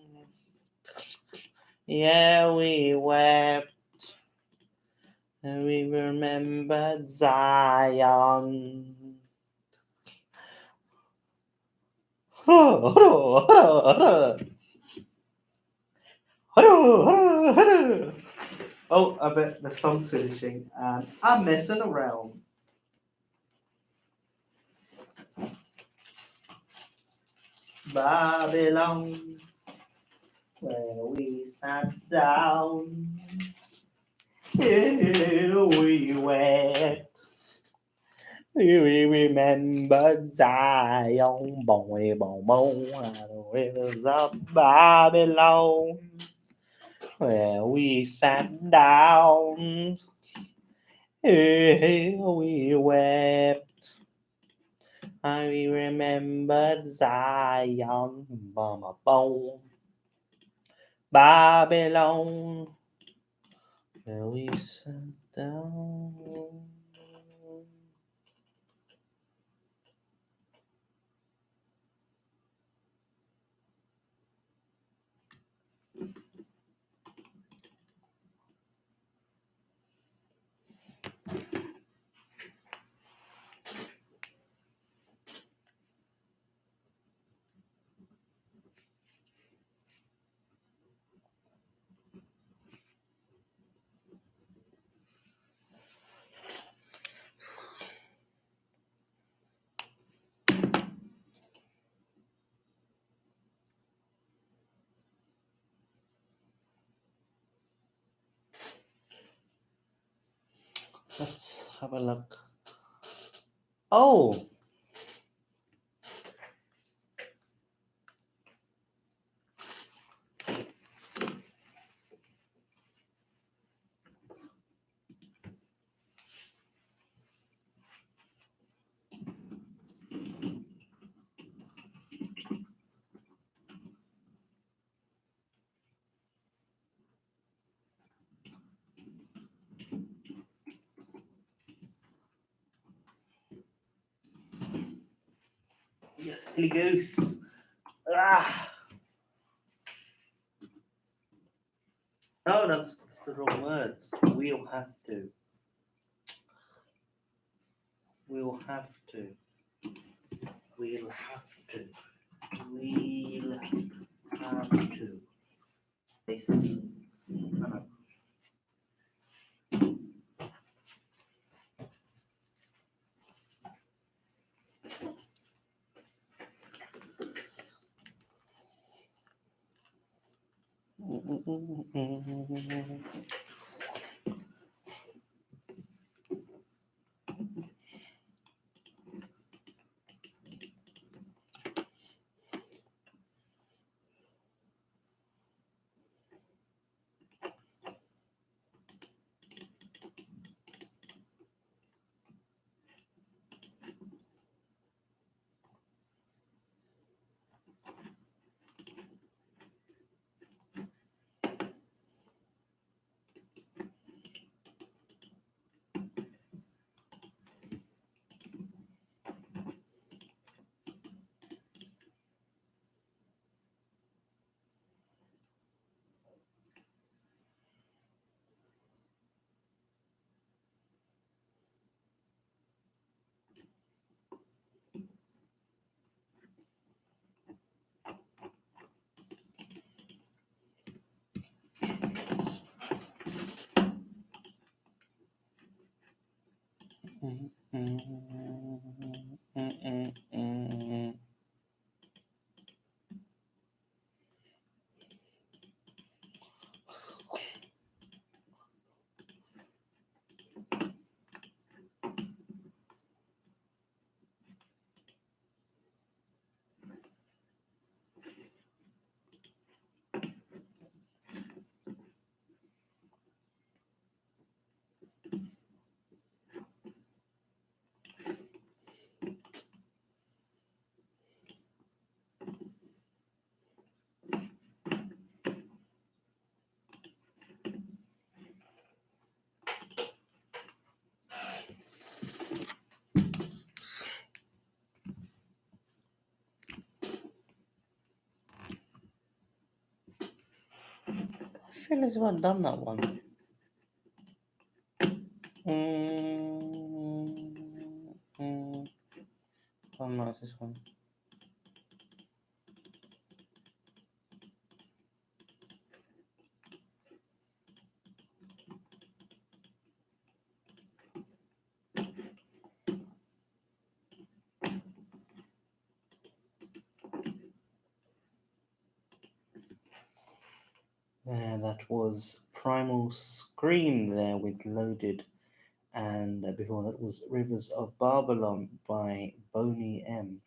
yeah, we wept, and we remembered Zion. Oh, I bet the song's finishing and I'm messing around. Babylon, where we sat down, here we wept. We remembered Zion, boy, boy, boy, the rivers of Babylon, where we sat down, here we wept. I remembered Zion, mama bone, Babylon, where we sat down. Let's have a look. Oh, you silly goose. Ah, no, that's the wrong words. We'll have to. We'll have to. We'll have to. We'll have to. This. No. Mm, mm, mm, mm. I feel as though I've done that one. Oh no, it's this one. Yeah, that was Primal Scream there with Loaded, and before that was Rivers of Babylon by Boney M.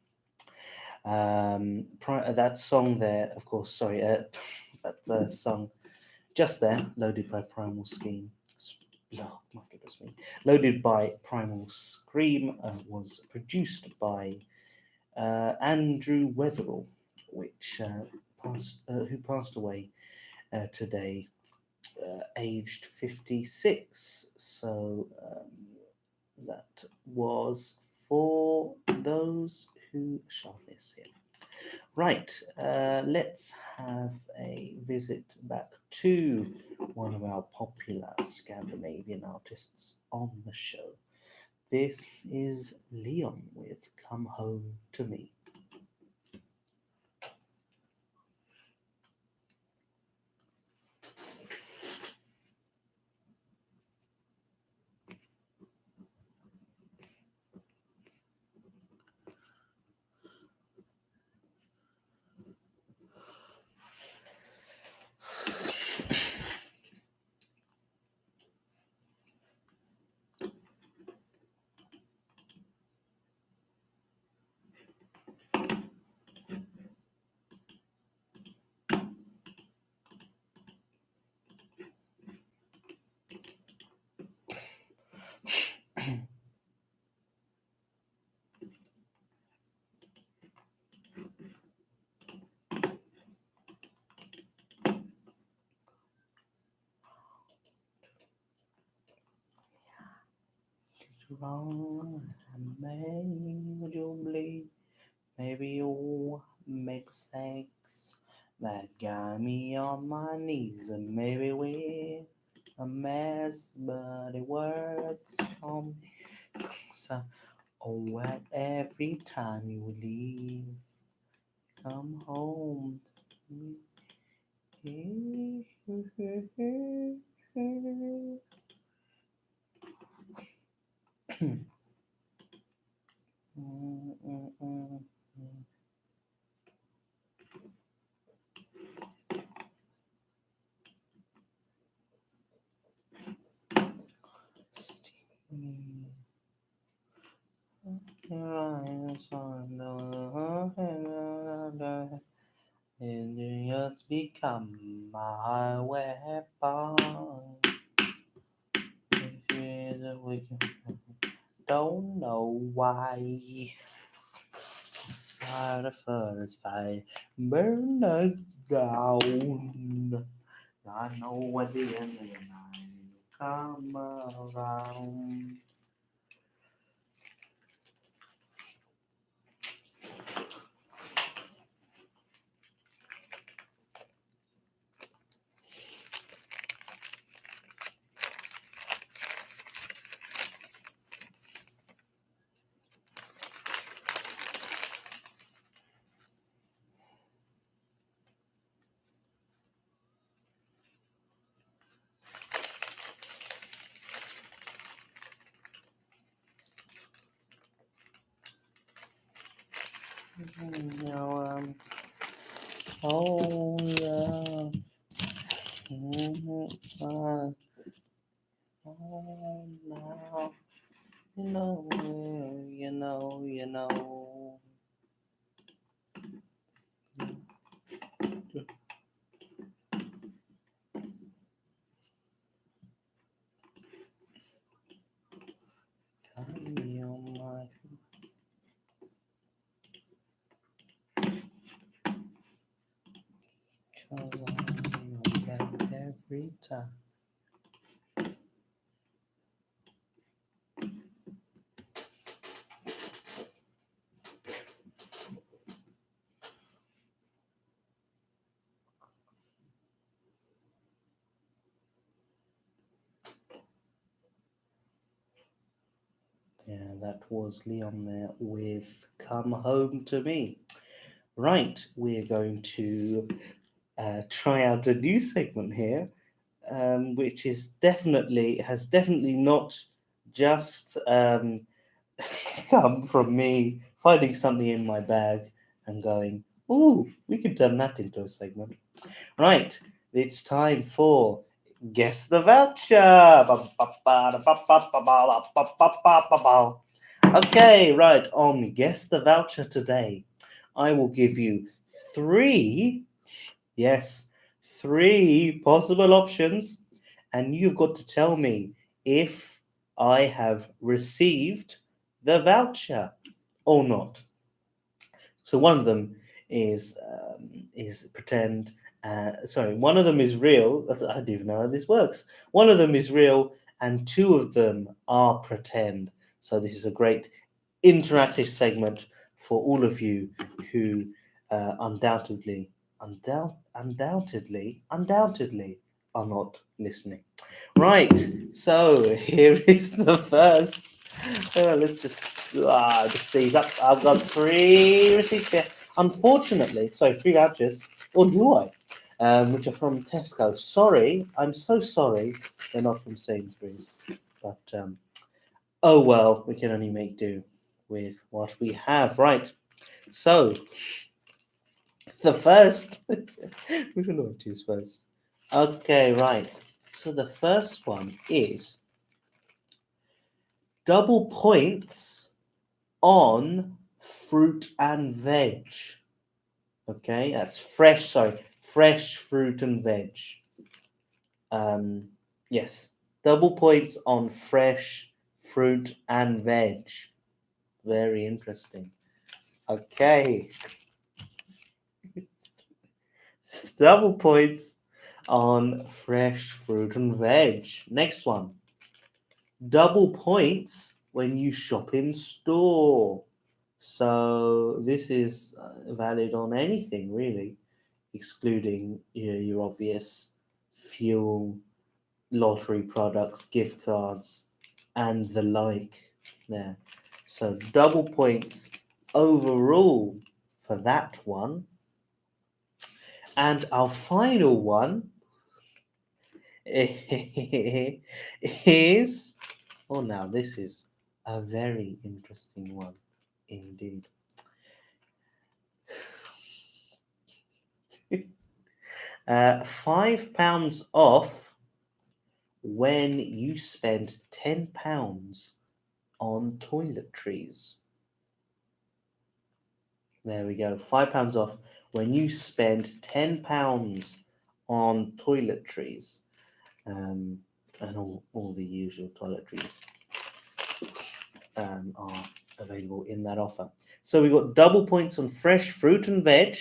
That song there, of course, sorry, that song just there, Loaded by Primal Scream. Oh, my goodness me. Loaded by Primal Scream was produced by Andrew Weatherall, who passed away today, aged 56. So that was For Those Who Shall Miss Him. Right, let's have a visit back to one of our popular Scandinavian artists on the show. This is Leon with Come Home to Me. Wrong, I made you bleed. Maybe you make mistakes that got me on my knees, and maybe we're a mess, but it works for me. So, oh, and every time you leave, come home to me. Steve. Your eyes on the and it's become my weapon. Don't know why. Start a furnace fire, burn us down. I know at the end of the night it'll come around. Oh yeah. Oh no. You know. Carry on my back every time. Yeah, that was Leon there with Come Home to Me. Right, we're going to try out a new segment here, which is has definitely not just come from me finding something in my bag and going, "Ooh, we could turn that into a segment." Right, it's time for Guess the Voucher. Okay, right, on Guess the Voucher today, I will give you three, yes, three possible options, and you've got to tell me if I have received the voucher or not. So one of them is pretend. Sorry, one of them is real. I don't even know how this works. One of them is real, and two of them are pretend. So this is a great interactive segment for all of you who undoubtedly are not listening. Right. So here is the first. Let's just these up. I've got three receipts here. Unfortunately, sorry, three vouchers. Or do I? Which are from Tesco. Sorry, I'm so sorry. They're not from Sainsbury's. But oh well, we can only make do with what we have. Right. So the first. We don't know what to choose first. Okay, right. So the first one is double points on fruit and veg. Okay, that's fresh. Sorry, fresh fruit and veg. Yes, double points on fresh fruit and veg. Very interesting. Okay, double points on fresh fruit and veg. Next one, double points when you shop in store. So this is valid on anything really, excluding your obvious fuel, lottery products, gift cards, and the like. There. So double points overall for that one. And our final one is. Oh, now this is a very interesting one indeed. £5 off when you spend £10 on toiletries. There we go. £5 off when you spend £10 on toiletries, and all the usual toiletries are available in that offer. So we've got double points on fresh fruit and veg.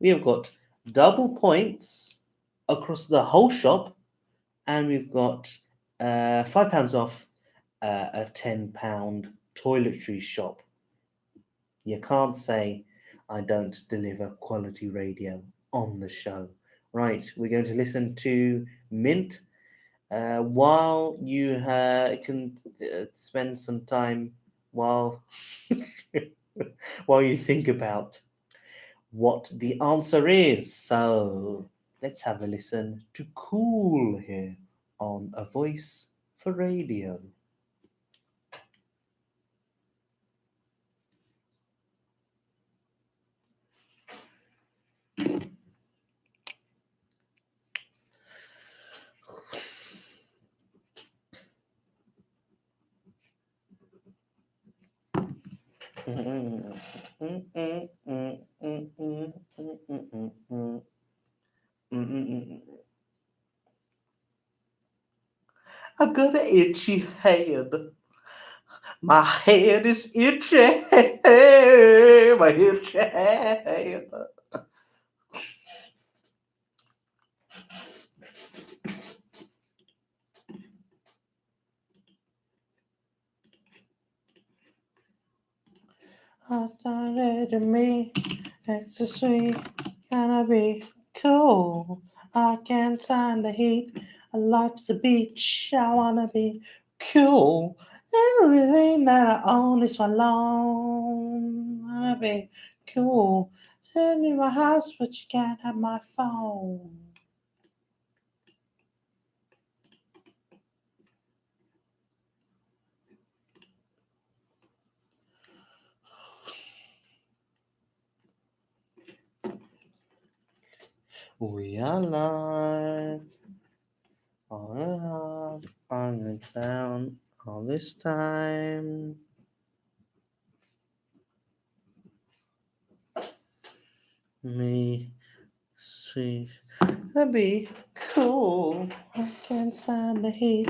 We have got double points across the whole shop, and we've got £5 off a £10 toiletry shop. You can't say I don't deliver quality radio on the show. Right, we're going to listen to Mint while you can spend some time while while you think about what the answer is. So let's have a listen to Cool here on A Voice for Radio. I've got an itchy head. My head is itchy. My itchy head. I thought it me. It's so sweet. Gonna be cool. I can't stand the heat. Life's a beach. I wanna be cool. Everything that I own is my loan. Wanna be cool. And in my house, but you can't have my phone. We are live on the clown all this time. Me see be cool. I can't stand the heat.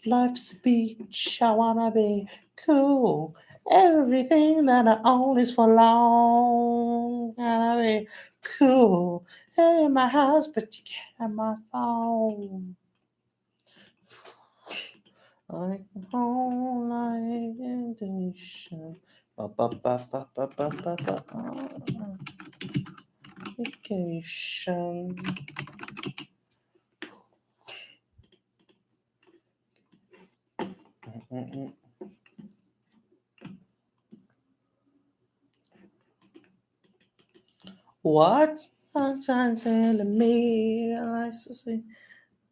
Life's a beach. I wanna be cool. Everything that I own is for long. Gotta be cool. In my house, but you can't have my phone. I don't like vacation. Ba, ba, ba, ba, ba, ba, ba, ba, ba. Vacation. Mm-mm-mm. What? Sunshine telling me I like to see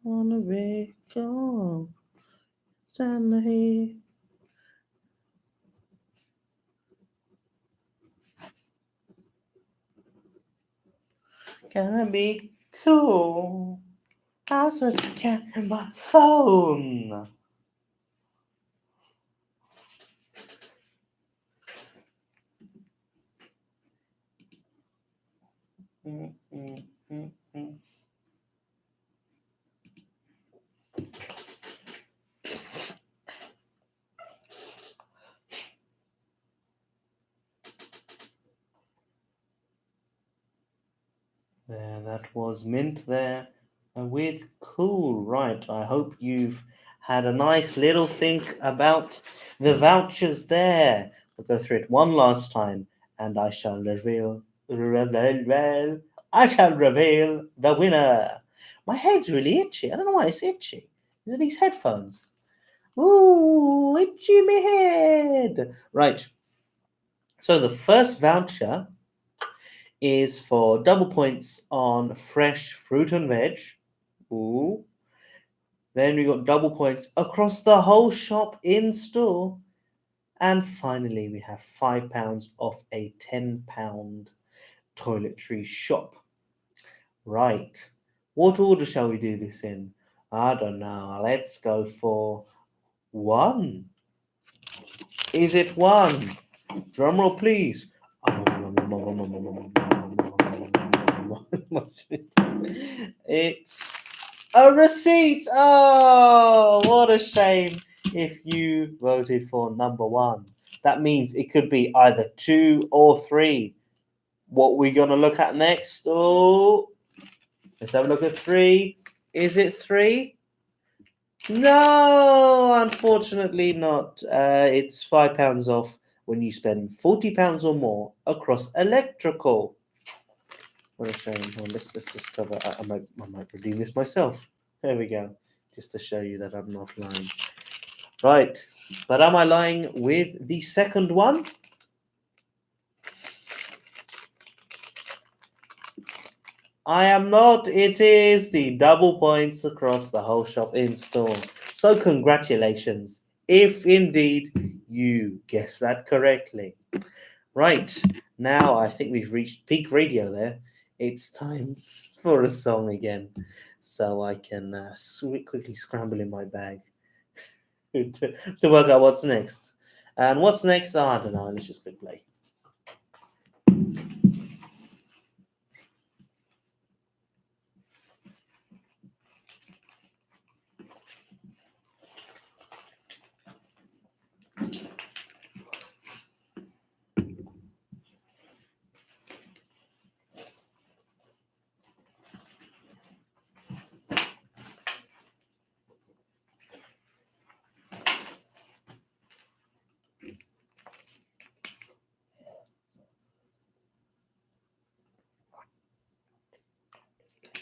on the big go. Stand the heat. Can I be cool? I such a cat in my phone. Mm-mm-mm-mm. There, that was Mint there with Cool. Right, I hope you've had a nice little think about the vouchers there. We'll go through it one last time and I shall I shall reveal the winner. My head's really itchy. I don't know why it's itchy. Is it these headphones? Ooh, itchy me head. Right, so the first voucher is for double points on fresh fruit and veg. Ooh. Then we got double points across the whole shop in store. And finally, we have £5 off a £10 toiletry shop. Right. What order shall we do this in? I don't know. Let's go for one. Is it one? Drumroll, please. It's a receipt. Oh, what a shame if you voted for number one. That means it could be either two or three. What we gonna look at next? Oh, let's have a look at three. Is it three? No, unfortunately not. It's £5 off when you spend £40 or more across electrical. What a shame. Well, let's discover. I might redeem this myself. There we go. Just to show you that I'm not lying. Right. But am I lying with the second one? I am not. It is the double points across the whole shop in store. So congratulations, if indeed you guessed that correctly. Right. Now I think we've reached peak radio there. It's time for a song again. So I can quickly scramble in my bag to work out what's next. And what's next? Oh, I don't know. Let's just click play.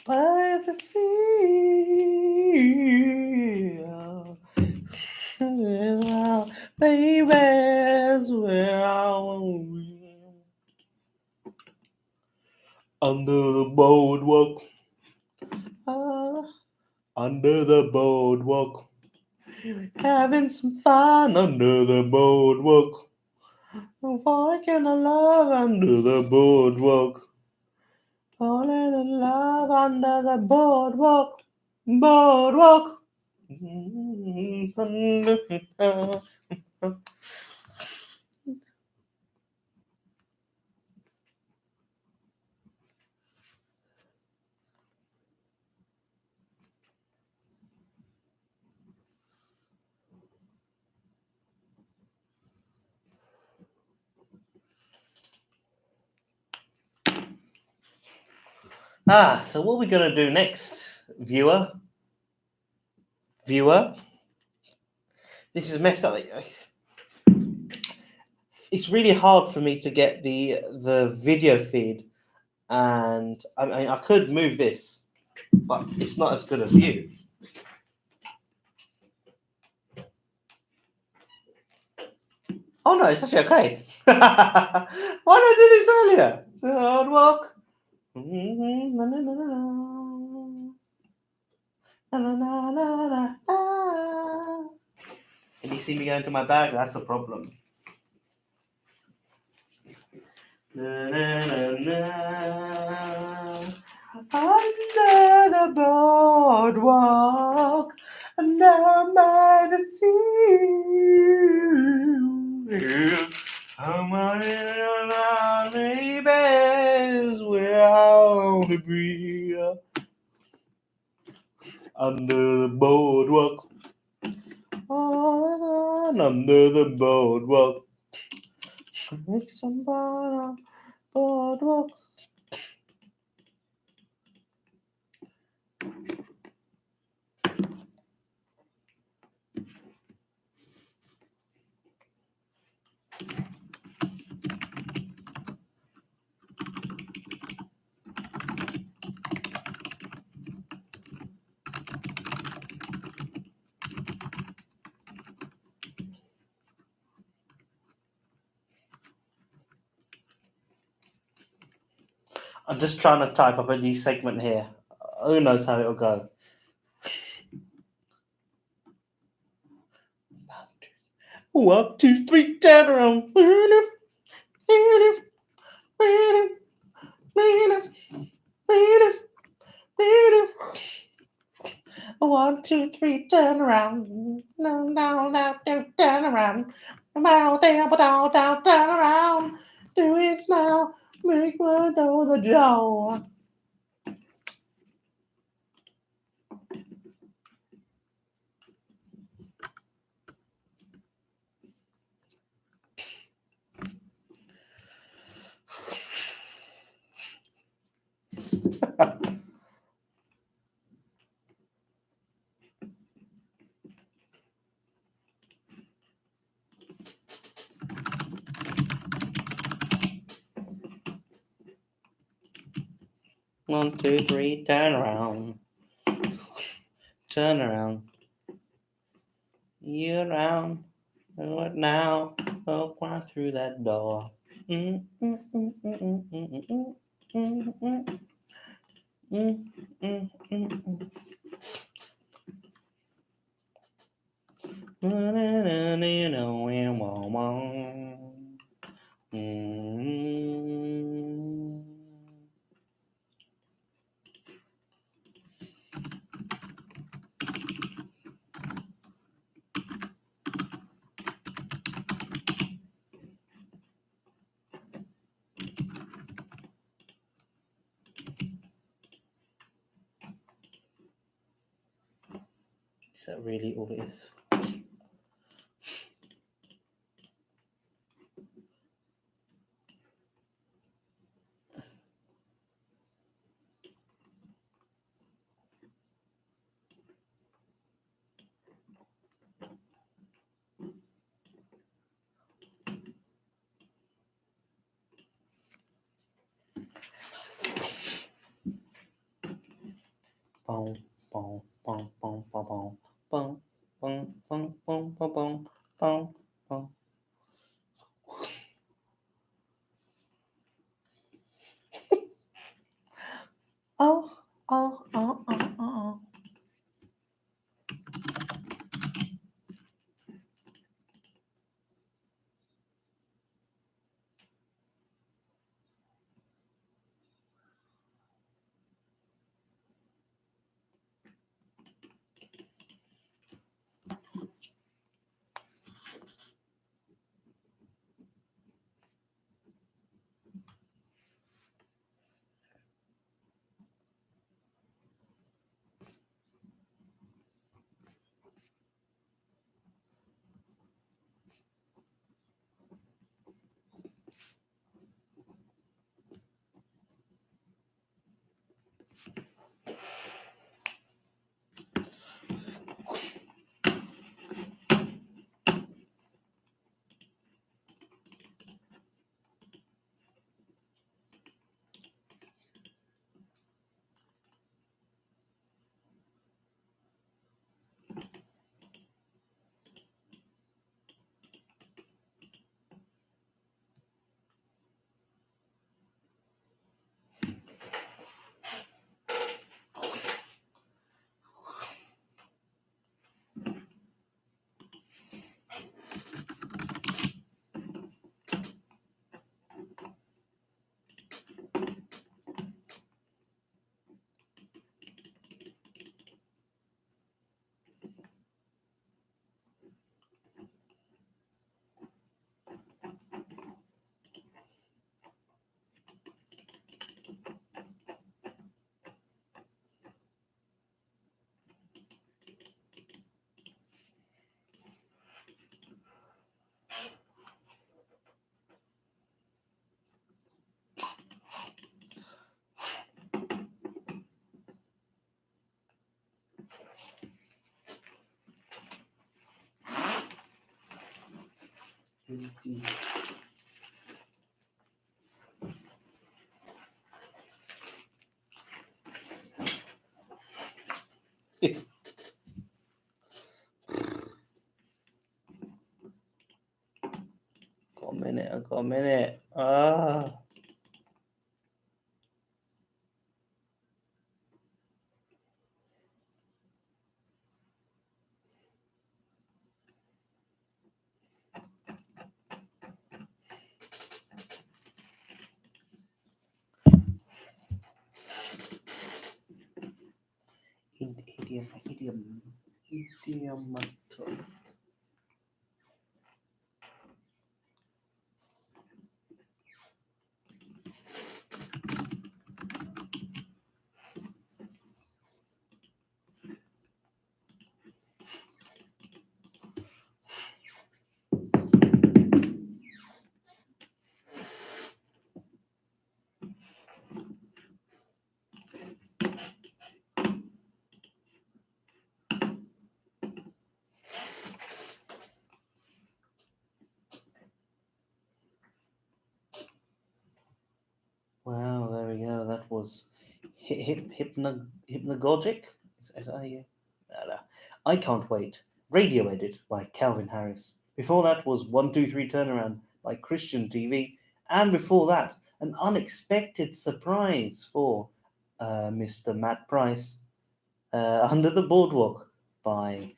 By the sea, baby's where I will be. Under the boardwalk, under the boardwalk, having some fun under the boardwalk. Walking along under the boardwalk, falling in love under the boardwalk, boardwalk. So what are we going to do next, viewer? Viewer? This is messed up. It's really hard for me to get the video feed, and I mean, I could move this, but it's not as good a view. Oh no, it's actually okay. Why did I do this earlier? Hard work. Can you see me go into my bag? That's the problem. Under the boardwalk, and down by the sea. Come on, babies, where I want to be. Under the boardwalk, on under the boardwalk. Make some fun boardwalk. I'm just trying to type up a new segment here. Who knows how it'll go? 1, 2, 3, turn around. 1, 2, 3, turn around. No, no, no, turn around. Bow down, down, down, turn around. Do it now. Make one know the jaw. One, two, three, turn around. Turn around. You around. Do it now. Walk right through that door. Is that really all it is? Boom, boom, boom, boom, boom, boom, boom, boom, boom, boom, boom, boom, boom, boom. Oh, oh, oh, oh, oh, oh. Got a minute, I got a minute. Ah. Idiomatum. Wow, there we go. That was hypnagogic. Is that how you? No, no. I Can't Wait. Radio Edit by Calvin Harris. Before that was 123 Turnaround by Christian TV. And before that, an unexpected surprise for Mr. Matt Price, Under the Boardwalk by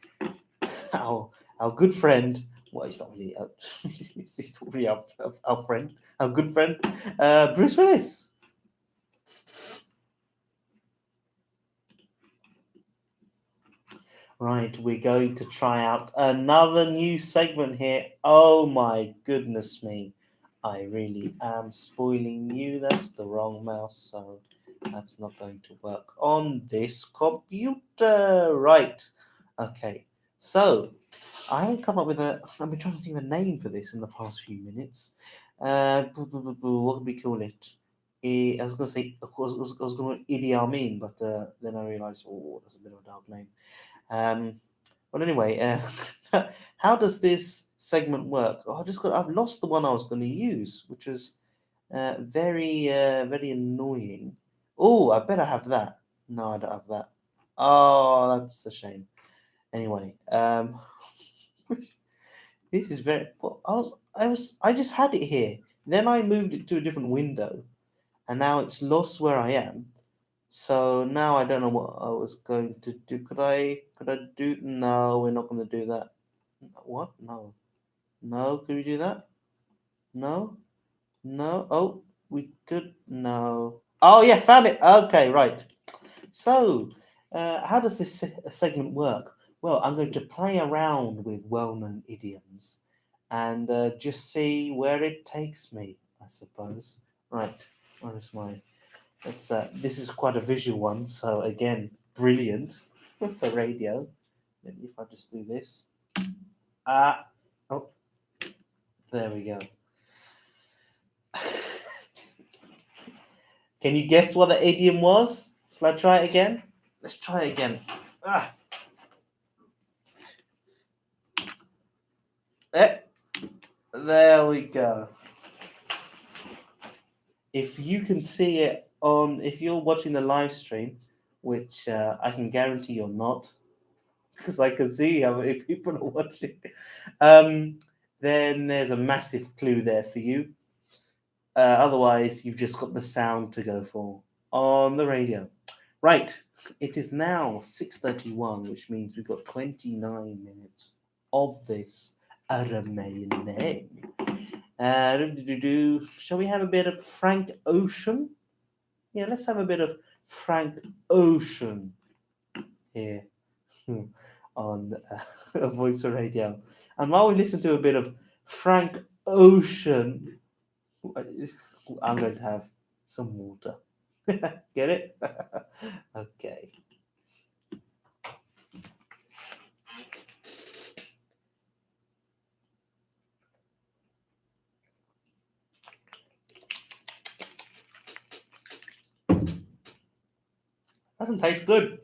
our good friend. Well, he's not really. He's not really our friend, our good friend, Bruce Willis. Right, we're going to try out another new segment here. Oh my goodness me. I really am spoiling you. That's the wrong mouse, so that's not going to work on this computer. Right. Okay, so I haven't come up with a. I've been trying to think of a name for this in the past few minutes. What would we call it? I was going to say, of course, I was going to Idi Amin, but then I realised, oh, that's a bit of a dark name. Um, but anyway, how does this segment work? Oh, I've lost the one I was going to use, which was very annoying. Oh, I better have that. No, I don't have that. Oh, that's a shame. Anyway, this is very. Well, I just had it here. Then I moved it to a different window, and now it's lost where I am. So now I don't know what I was going to do. Could I do? No, we're not going to do that. What? No. No, could we do that? No? No? Oh, we could? No. Oh, yeah, found it. Okay, right. So, how does this segment work? Well, I'm going to play around with well known idioms and just see where it takes me, I suppose. Right, where is my. This is quite a visual one, so again, brilliant for radio. Maybe if I just do this. Ah, oh, there we go. Can you guess what the idiom was? Shall I try it again? Let's try it again. Ah, eh, there we go. If you can see it on, if you're watching the live stream, which I can guarantee you're not, because I can see how many people are watching, um, then there's a massive clue there for you. Otherwise, you've just got the sound to go for on the radio. Right, it is now 6:31, which means we've got 29 minutes of this remaining. Shall we have a bit of Frank Ocean? Yeah, let's have a bit of Frank Ocean here on Voice for Radio. And while we listen to a bit of Frank Ocean, I'm going to have some water. Get it? Okay. Doesn't taste good.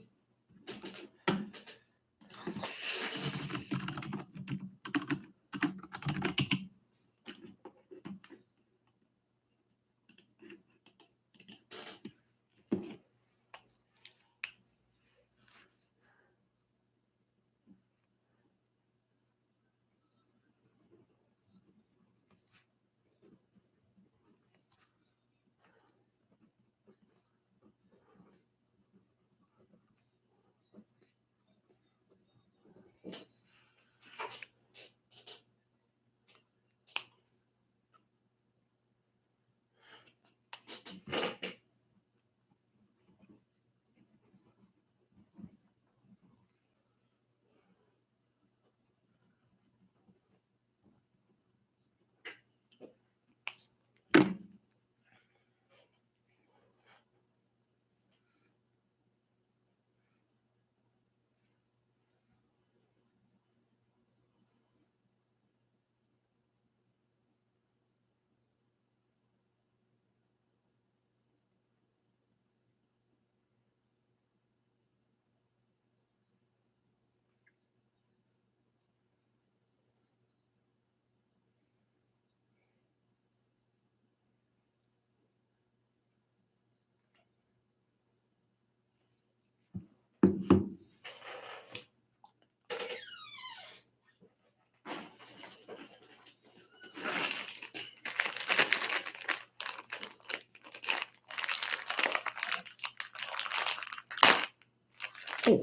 Oh,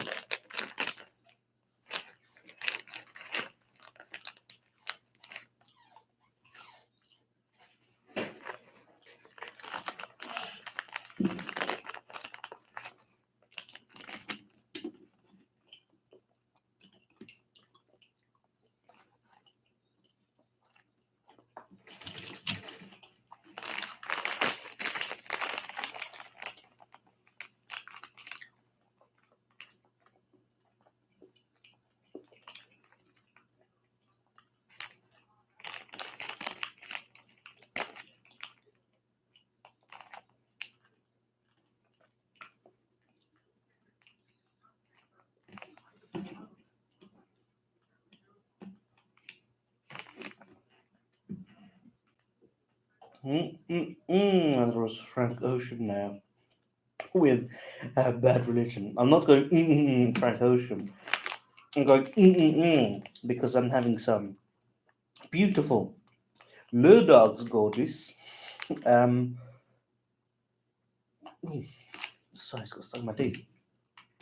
That was Frank Ocean now with Bad Religion. I'm not going Frank Ocean. I'm going because I'm having some beautiful Le Dogs Gorgeous. Um, sorry, it's got stuck in my teeth.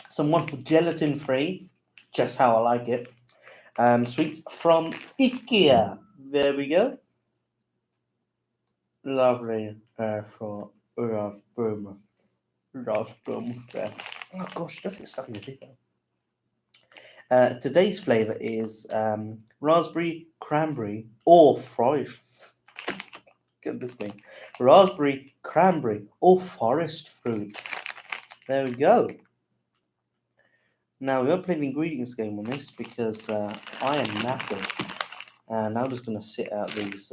Some wonderful gelatin free, just how I like it. Sweets from IKEA. There we go. Lovely for Rostum. There. Oh gosh, it does get stuck in your teeth. Today's flavour is raspberry, cranberry, or forest. Goodness me. Raspberry, cranberry, or forest fruit. There we go. Now, we won't play the ingredients game on this because I am knackered. And I'm just going to sit out these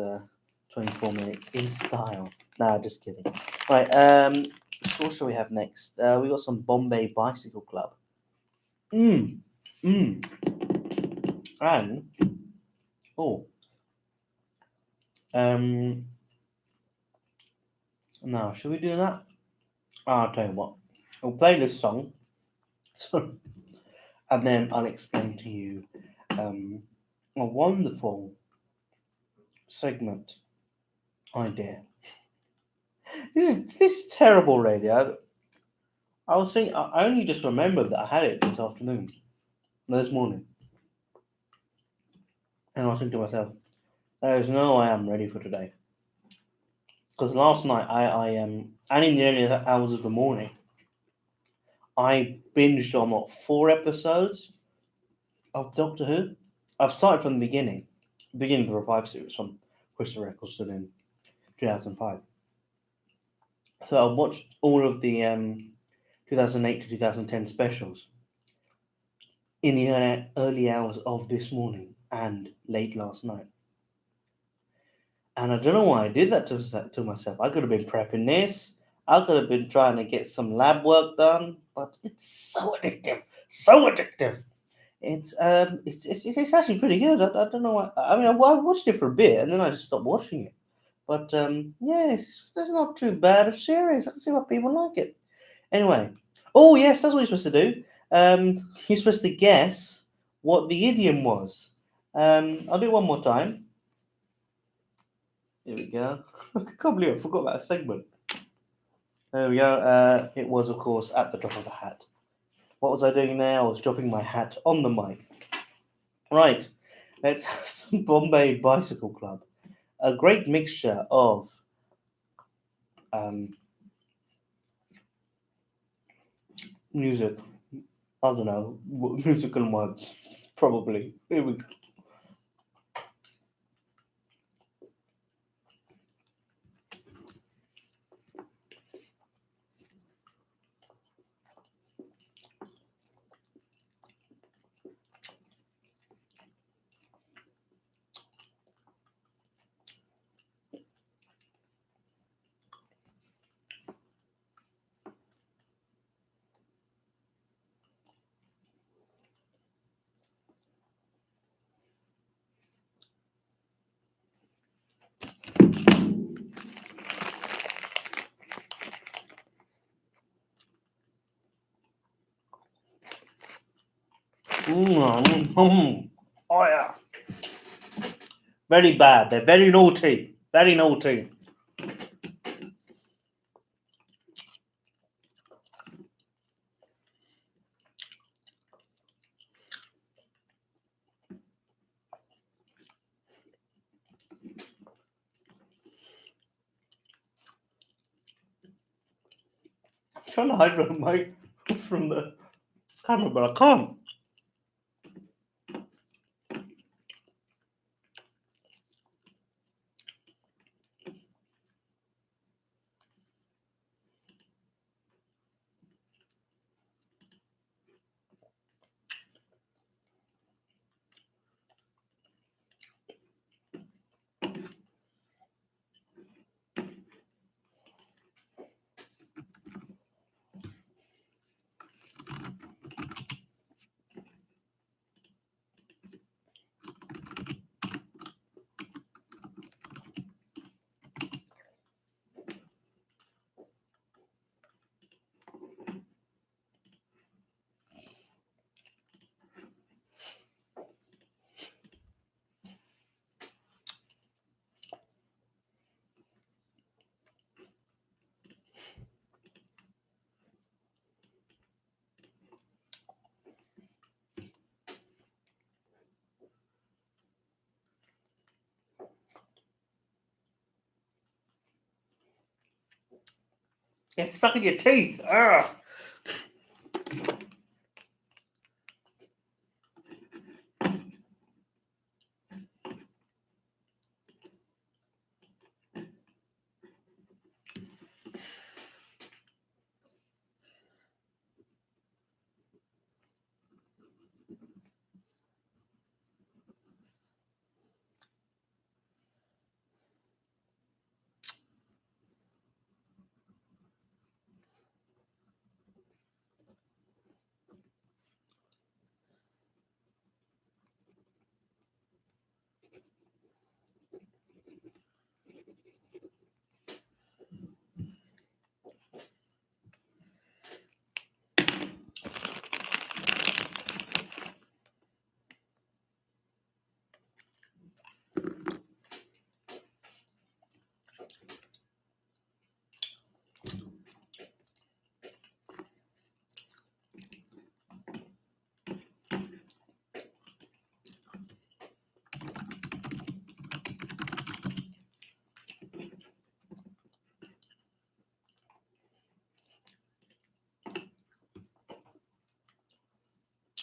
24 minutes in style. Nah, just kidding. Right, so what shall we have next? We got some Bombay Bicycle Club. And, oh, now, should we do that? I'll tell you what. We'll play this song. And then I'll explain to you a wonderful segment idea. This is terrible radio. I was thinking, I only just remembered that I had it this afternoon, this morning. And I was thinking to myself, there is no way I'm ready for today. Because last night, and in the early hours of the morning, I binged on, 4 episodes of Doctor Who. I've started from the beginning of the Revive series from Crystal Eccleston in 2005. So I watched all of the 2008 to 2010 specials in the early hours of this morning and late last night. And I don't know why I did that to myself. I could have been prepping this. I could have been trying to get some lab work done, but it's so addictive. So addictive. It's actually pretty good. I don't know why. I mean, I watched it for a bit and then I just stopped watching it. But yeah, it's not too bad a series. I can see why people like it. Anyway, oh yes, that's what you're supposed to do. You're supposed to guess what the idiom was. I'll do it one more time. Here we go. I can't believe I forgot that segment. There we go. It was, of course, at the drop of a hat. What was I doing there? I was dropping my hat on the mic. Right, let's have some Bombay Bicycle Club. A great mixture of music. I don't know, musical words, probably. Here we go. Oh yeah. Very bad. They're very naughty. Very naughty. I'm trying to hide my mic from the camera, but I can't. It's stuck in your teeth. Ugh.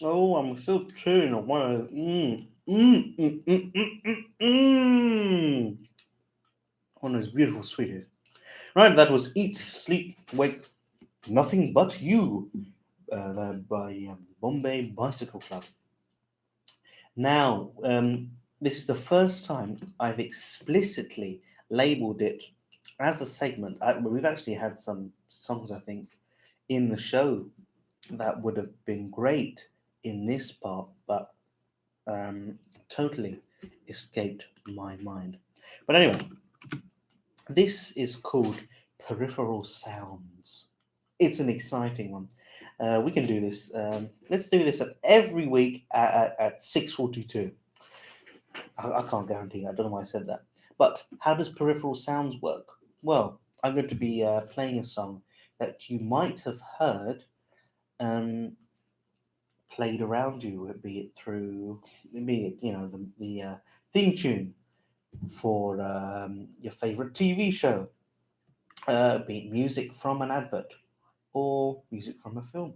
Oh, I'm still chewing on one of those. One of those beautiful sweeties. Right, that was Eat, Sleep, Wake, Nothing But You by Bombay Bicycle Club. Now, this is the first time I've explicitly labeled it as a segment. We've actually had some songs, I think, in the show that would have been great in this part, but totally escaped my mind. But anyway, this is called Peripheral Sounds. It's an exciting one. We can do this. Let's do this every week at 6:42. I can't guarantee. I don't know why I said that. But how does peripheral sounds work? Well, I'm going to be playing a song that you might have heard um, played around you, be it through, be it the theme tune for your favorite TV show, be it music from an advert or music from a film.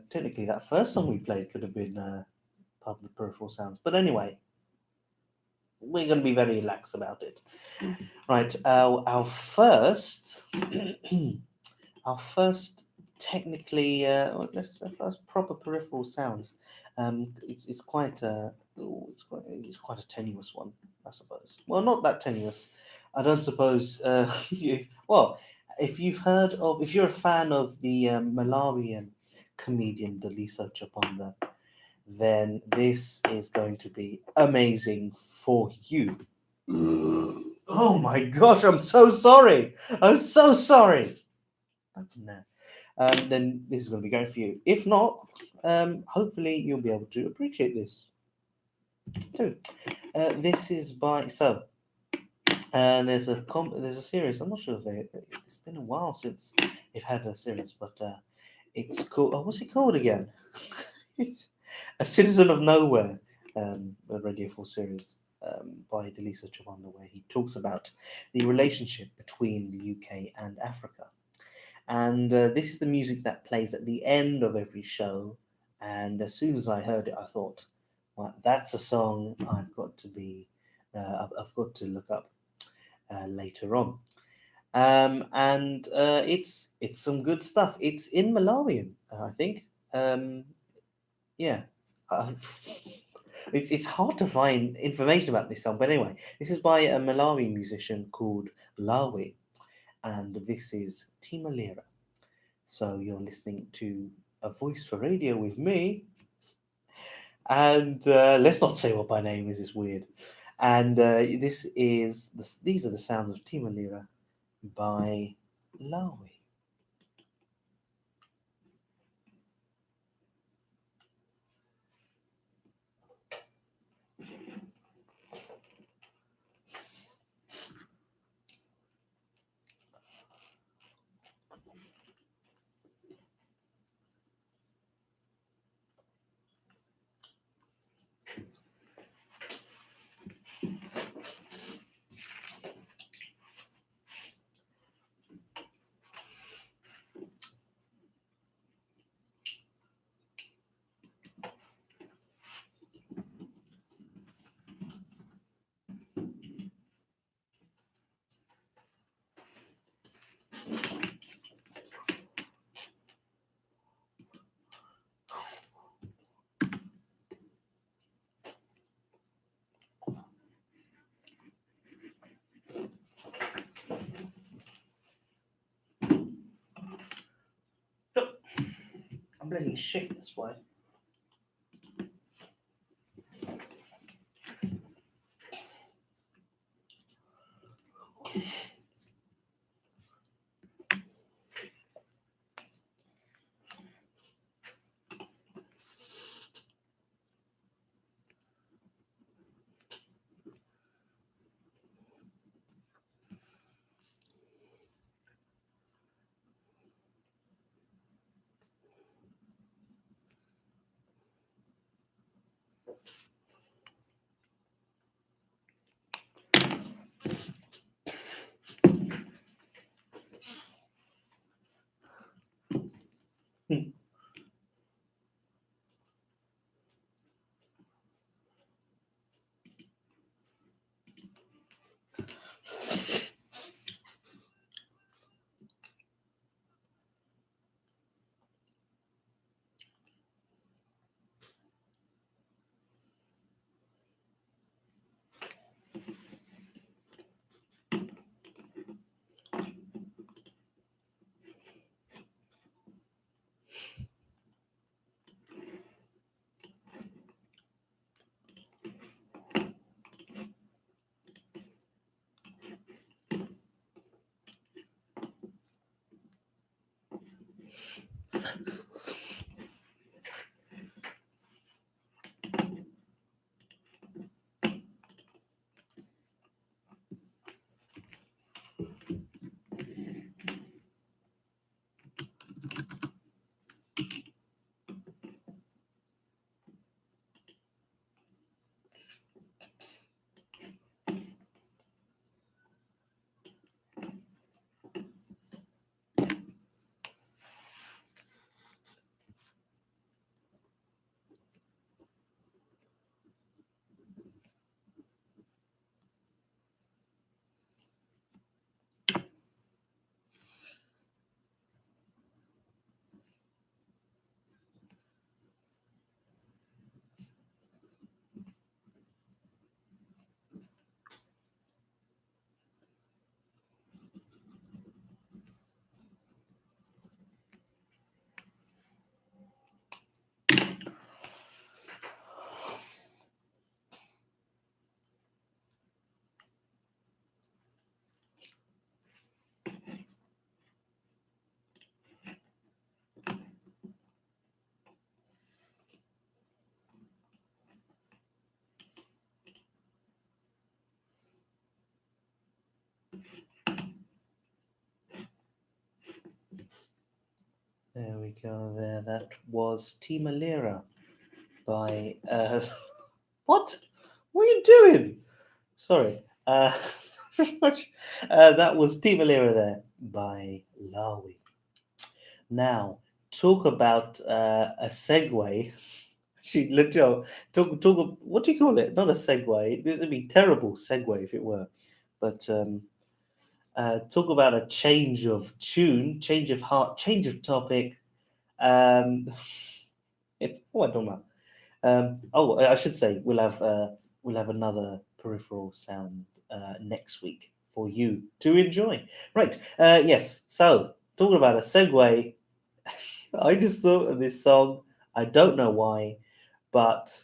Technically, that first song we played could have been part of the peripheral sounds. But anyway, we're going to be very lax about it. Right, our first, our first technically, first proper peripheral sounds. It's quite it's quite a tenuous one, I suppose. Well, not that tenuous. I don't suppose. Well, if you're a fan of the Malawian comedian Daliso Chaponda, then this is going to be amazing for you. Oh my gosh, I'm so sorry. I'm so sorry. No. Then this is going to be great for you. If not, hopefully you'll be able to appreciate this too. This is by so. There's a series. I'm not sure if it's been a while since they've had a series, but it's called. Oh, what's it called again? It's A Citizen of Nowhere, a Radio 4 series by Delisa Chavanda, where he talks about the relationship between the UK and Africa. And this is the music that plays at the end of every show. And as soon as I heard it, I thought, well, that's a song I've got to look up later on. And it's some good stuff. It's in Malawian, I think. Yeah. Uh, it's hard to find information about this song, but anyway, this is by a Malawi musician called Lawe, and this is Timalera. So you're listening to A Voice for Radio with me, and let's not say what my name is. It's weird. And these are the sounds of Timalera by Lawe. bloody shift this way. There we go. There, that was Tima Lira by what? What are you doing? Sorry. That was Tima Lira there by Lawi. Now, talk about a segue. She literally talk. What do you call it? Not a segue. This would be terrible segue if it were. But talk about a change of tune, change of heart, change of topic. Um, what am I talking about? I should say we'll have another peripheral sound next week for you to enjoy. Right? Yes. So talking about a segue, I just thought of this song. I don't know why, but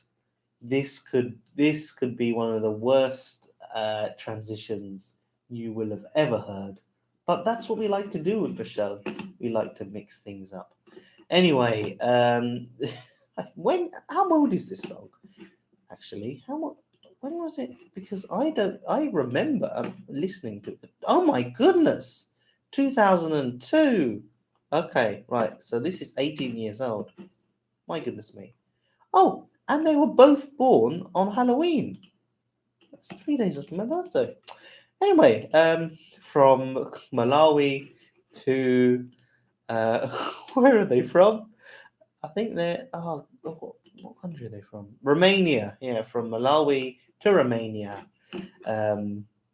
this could be one of the worst transitions you will have ever heard. But that's what we like to do with the show. We like to mix things up. Anyway, when how old is this song? Actually, when was it? Because I remember listening to it. Oh my goodness, 2002. Okay, right. So this is 18 years old. My goodness me. Oh, and they were both born on Halloween. That's 3 days after my birthday. Anyway, from Malawi to where are they from? I think they're what country are they from? Romania. Yeah, from Malawi to Romania.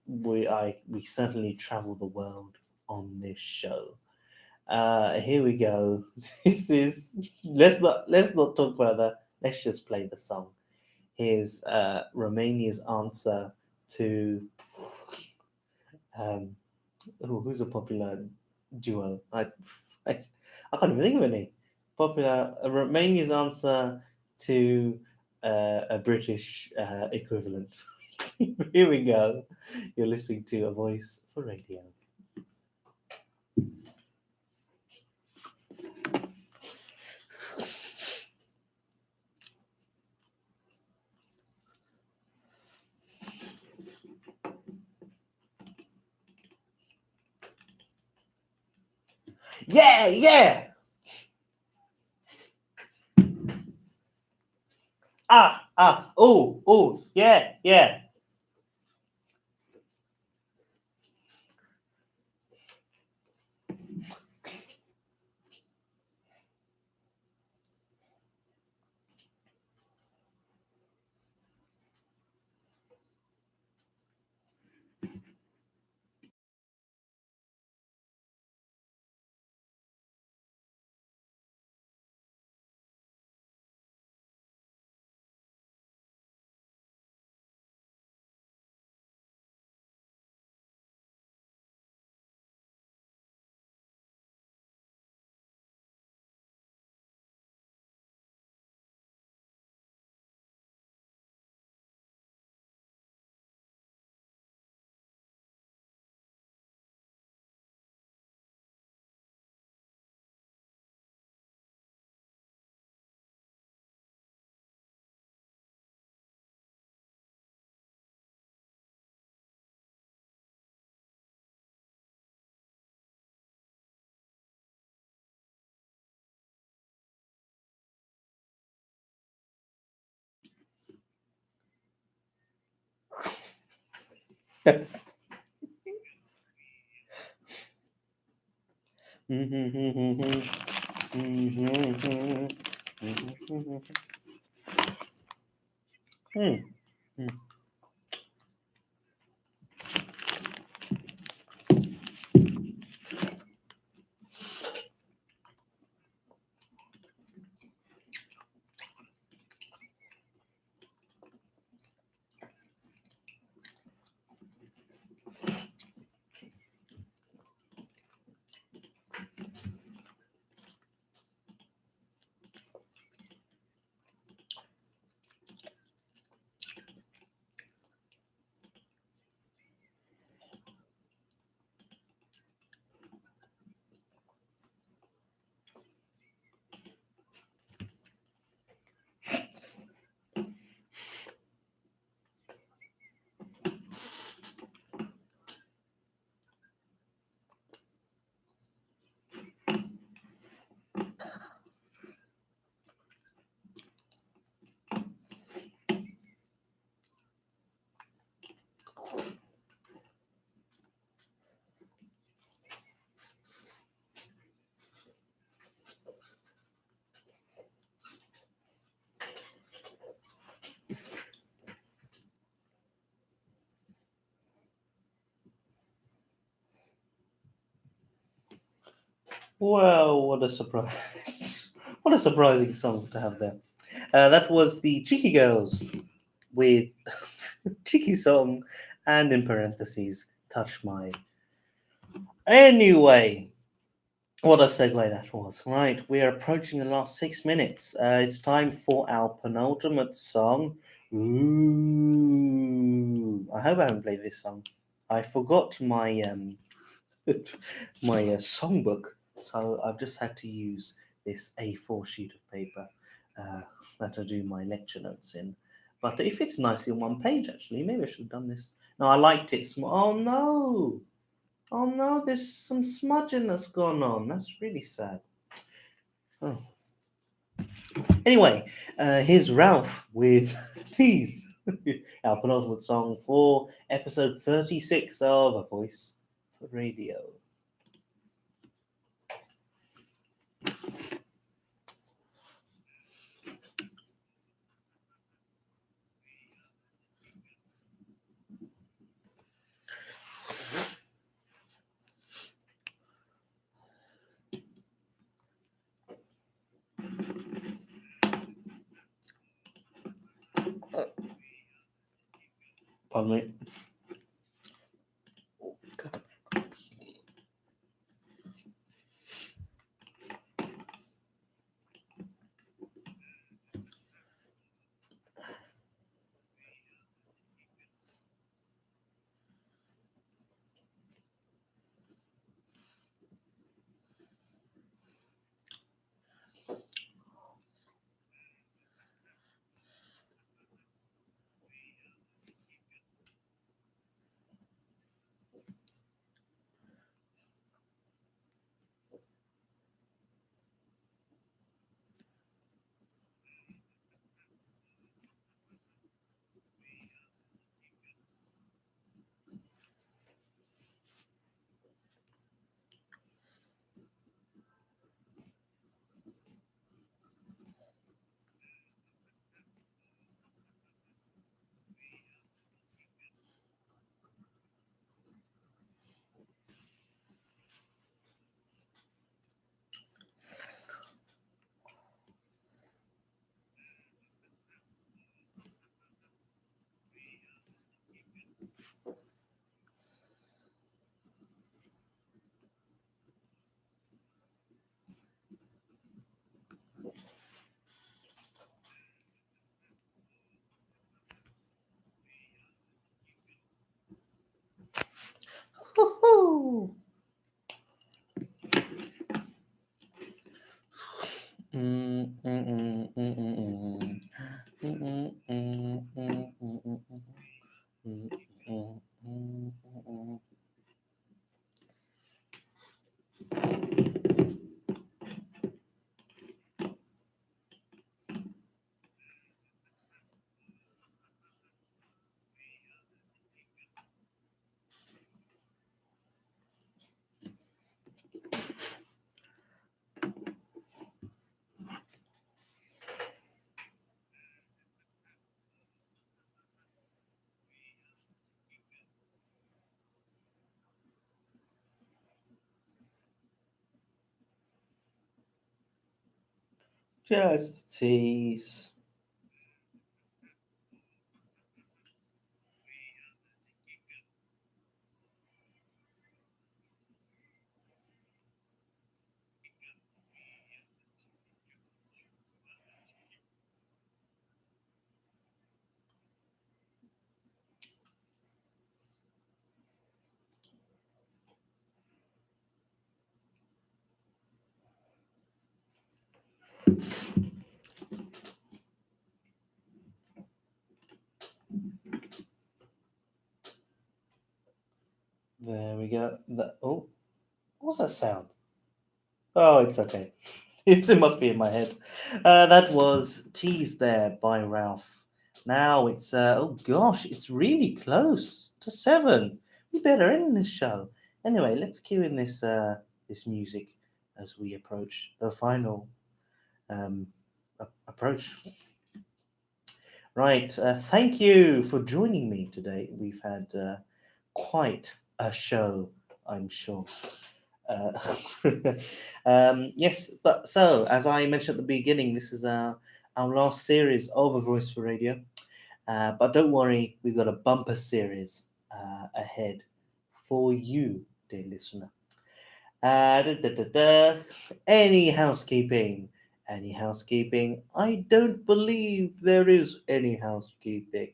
We certainly travel the world on this show. Here we go. This is let's not talk further. Let's just play the song. Here's Romania's answer to um, who's a popular duo. I can't even think of any. Popular Romania's answer to a British equivalent. Here we go. You're listening to A Voice for Radio. Yeah, yeah. Oh, yeah, yeah. Yes. Well, what a surprise. What a surprising song to have there. That was the Cheeky Girls with Cheeky Song and in parentheses, Touch My. Anyway, what a segue that was. Right, we are approaching the last 6 minutes. It's time for our penultimate song. Ooh, I hope I haven't played this song. I forgot my my songbook, so I've just had to use this A4 sheet of paper uh, that I do my lecture notes in. But if it's nicely on one page, actually, maybe I should have done this. No, I liked it. Oh no! Oh no, there's some smudging that's gone on. That's really sad. Oh. Anyway, here's Ralph with Tease, our penultimate song for episode 36 of A Voice for Radio. Pardon me. Just tease. There we go. Oh, what was that sound? Oh, it's okay. It must be in my head. That was Tease There by Ralph. Now it's, oh gosh, it's really close to 7. We better end this show. Anyway, let's cue in this music as we approach the final um, approach. Right, thank you for joining me today. We've had quite a show, I'm sure. Uh, yes, but so as I mentioned at the beginning, this is our last series of A Voice for Radio. But don't worry, we've got a bumper series ahead for you, dear listener. Da, da, da, da. Any housekeeping? Any housekeeping? I don't believe there is any housekeeping.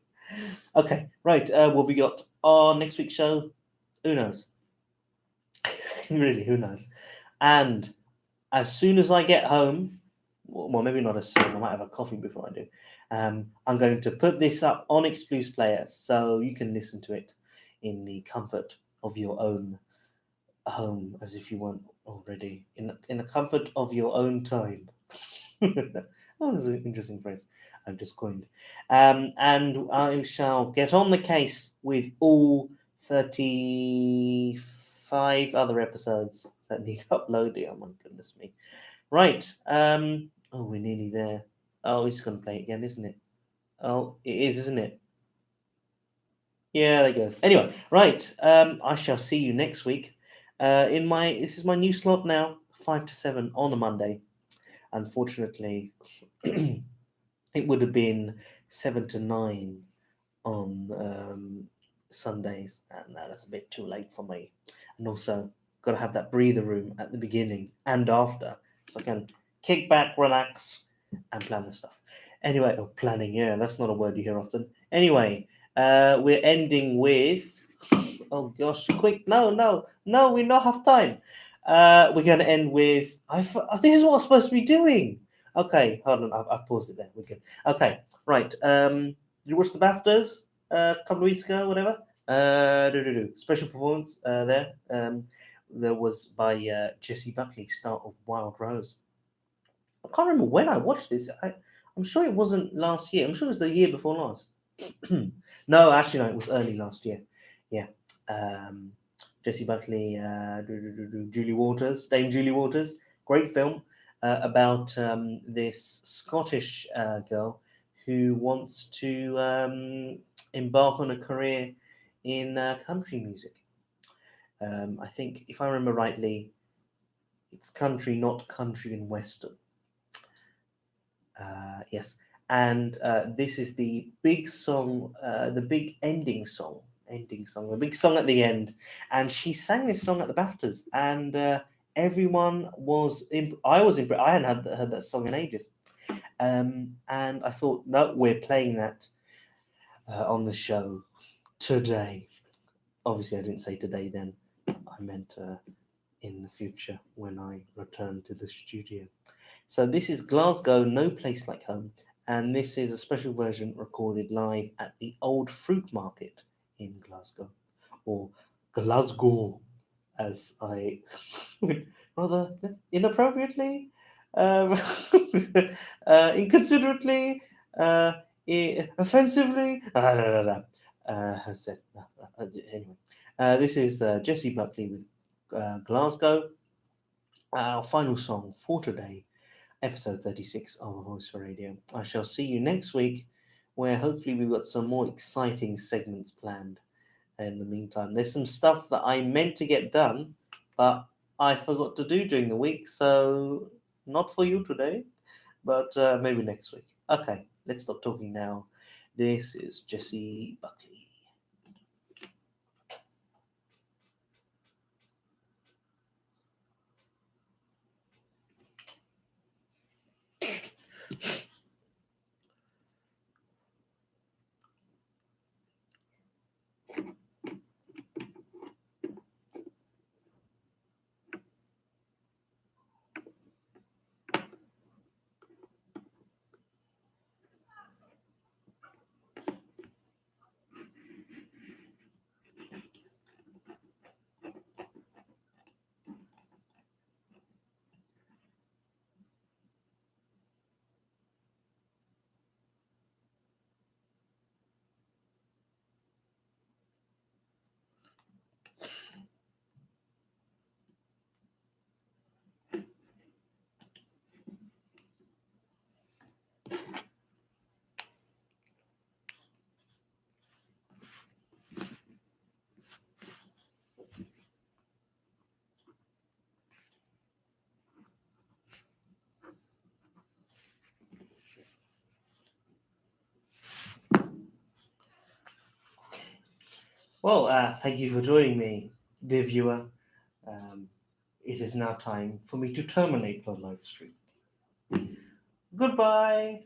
Okay, right. What we got on next week's show? Who knows? Really, who knows? And as soon as I get home, well, maybe not as soon. I might have a coffee before I do. I'm going to put this up on X Player so you can listen to it in the comfort of your own home, as if you weren't already in the comfort of your own time. Oh, this is an interesting phrase I've just coined. And I shall get on the case with all 35 other episodes that need uploading. Oh my goodness me. Right. Oh, we're nearly there. Oh, he's going to play it again, isn't it? Oh, it is, isn't it? Yeah, there goes. Anyway, right. I shall see you next week. This is my new slot now, 5 to 7 on a Monday. Unfortunately, it would have been 7 to 9 on Sundays, and that's a bit too late for me. And also, got to have that breather room at the beginning and after, so I can kick back, relax, and plan the stuff. Anyway, oh, planning, yeah, that's not a word you hear often. Anyway, we're ending with. Oh gosh, quick! No, no, no, we not have time. We're going to end with. This is what I'm supposed to be doing. Okay, hold on. I've paused it there. We're good. Okay, right. You watched the BAFTAs a couple of weeks ago, whatever. Special performance there. There was by Jesse Buckley, start of Wild Rose. I can't remember when I watched this. I'm sure it wasn't last year. I'm sure it was the year before last. No, actually, no, it was early last year. Yeah. Um, Jesse Buckley, Julie Waters, Dame Julie Waters. Great film about this Scottish girl who wants to embark on a career in country music. I think, if I remember rightly, it's country, not country and western. Yes, and this is the big song, the big ending song, the big song at the end. And she sang this song at the BAFTAs, and everyone was. I was impressed. I hadn't heard that song in ages, and I thought, no, we're playing that on the show today. Obviously, I didn't say today. Then I meant in the future when I return to the studio. So this is Glasgow, No Place Like Home, and this is a special version recorded live at the Old Fruit Market in Glasgow, or Glasgow, as I rather inappropriately, um, inconsiderately, offensively, has said. Anyway, this is Jesse Buckley with Glasgow. Our final song for today, episode 36 of A Voice for Radio. I shall see you next week, where hopefully we've got some more exciting segments planned. In the meantime, there's some stuff that I meant to get done, but I forgot to do during the week, so not for you today. but maybe next week. Okay, let's stop talking now. This is Jesse Buckley. Well, thank you for joining me, dear viewer. Um, it is now time for me to terminate the live stream. Goodbye.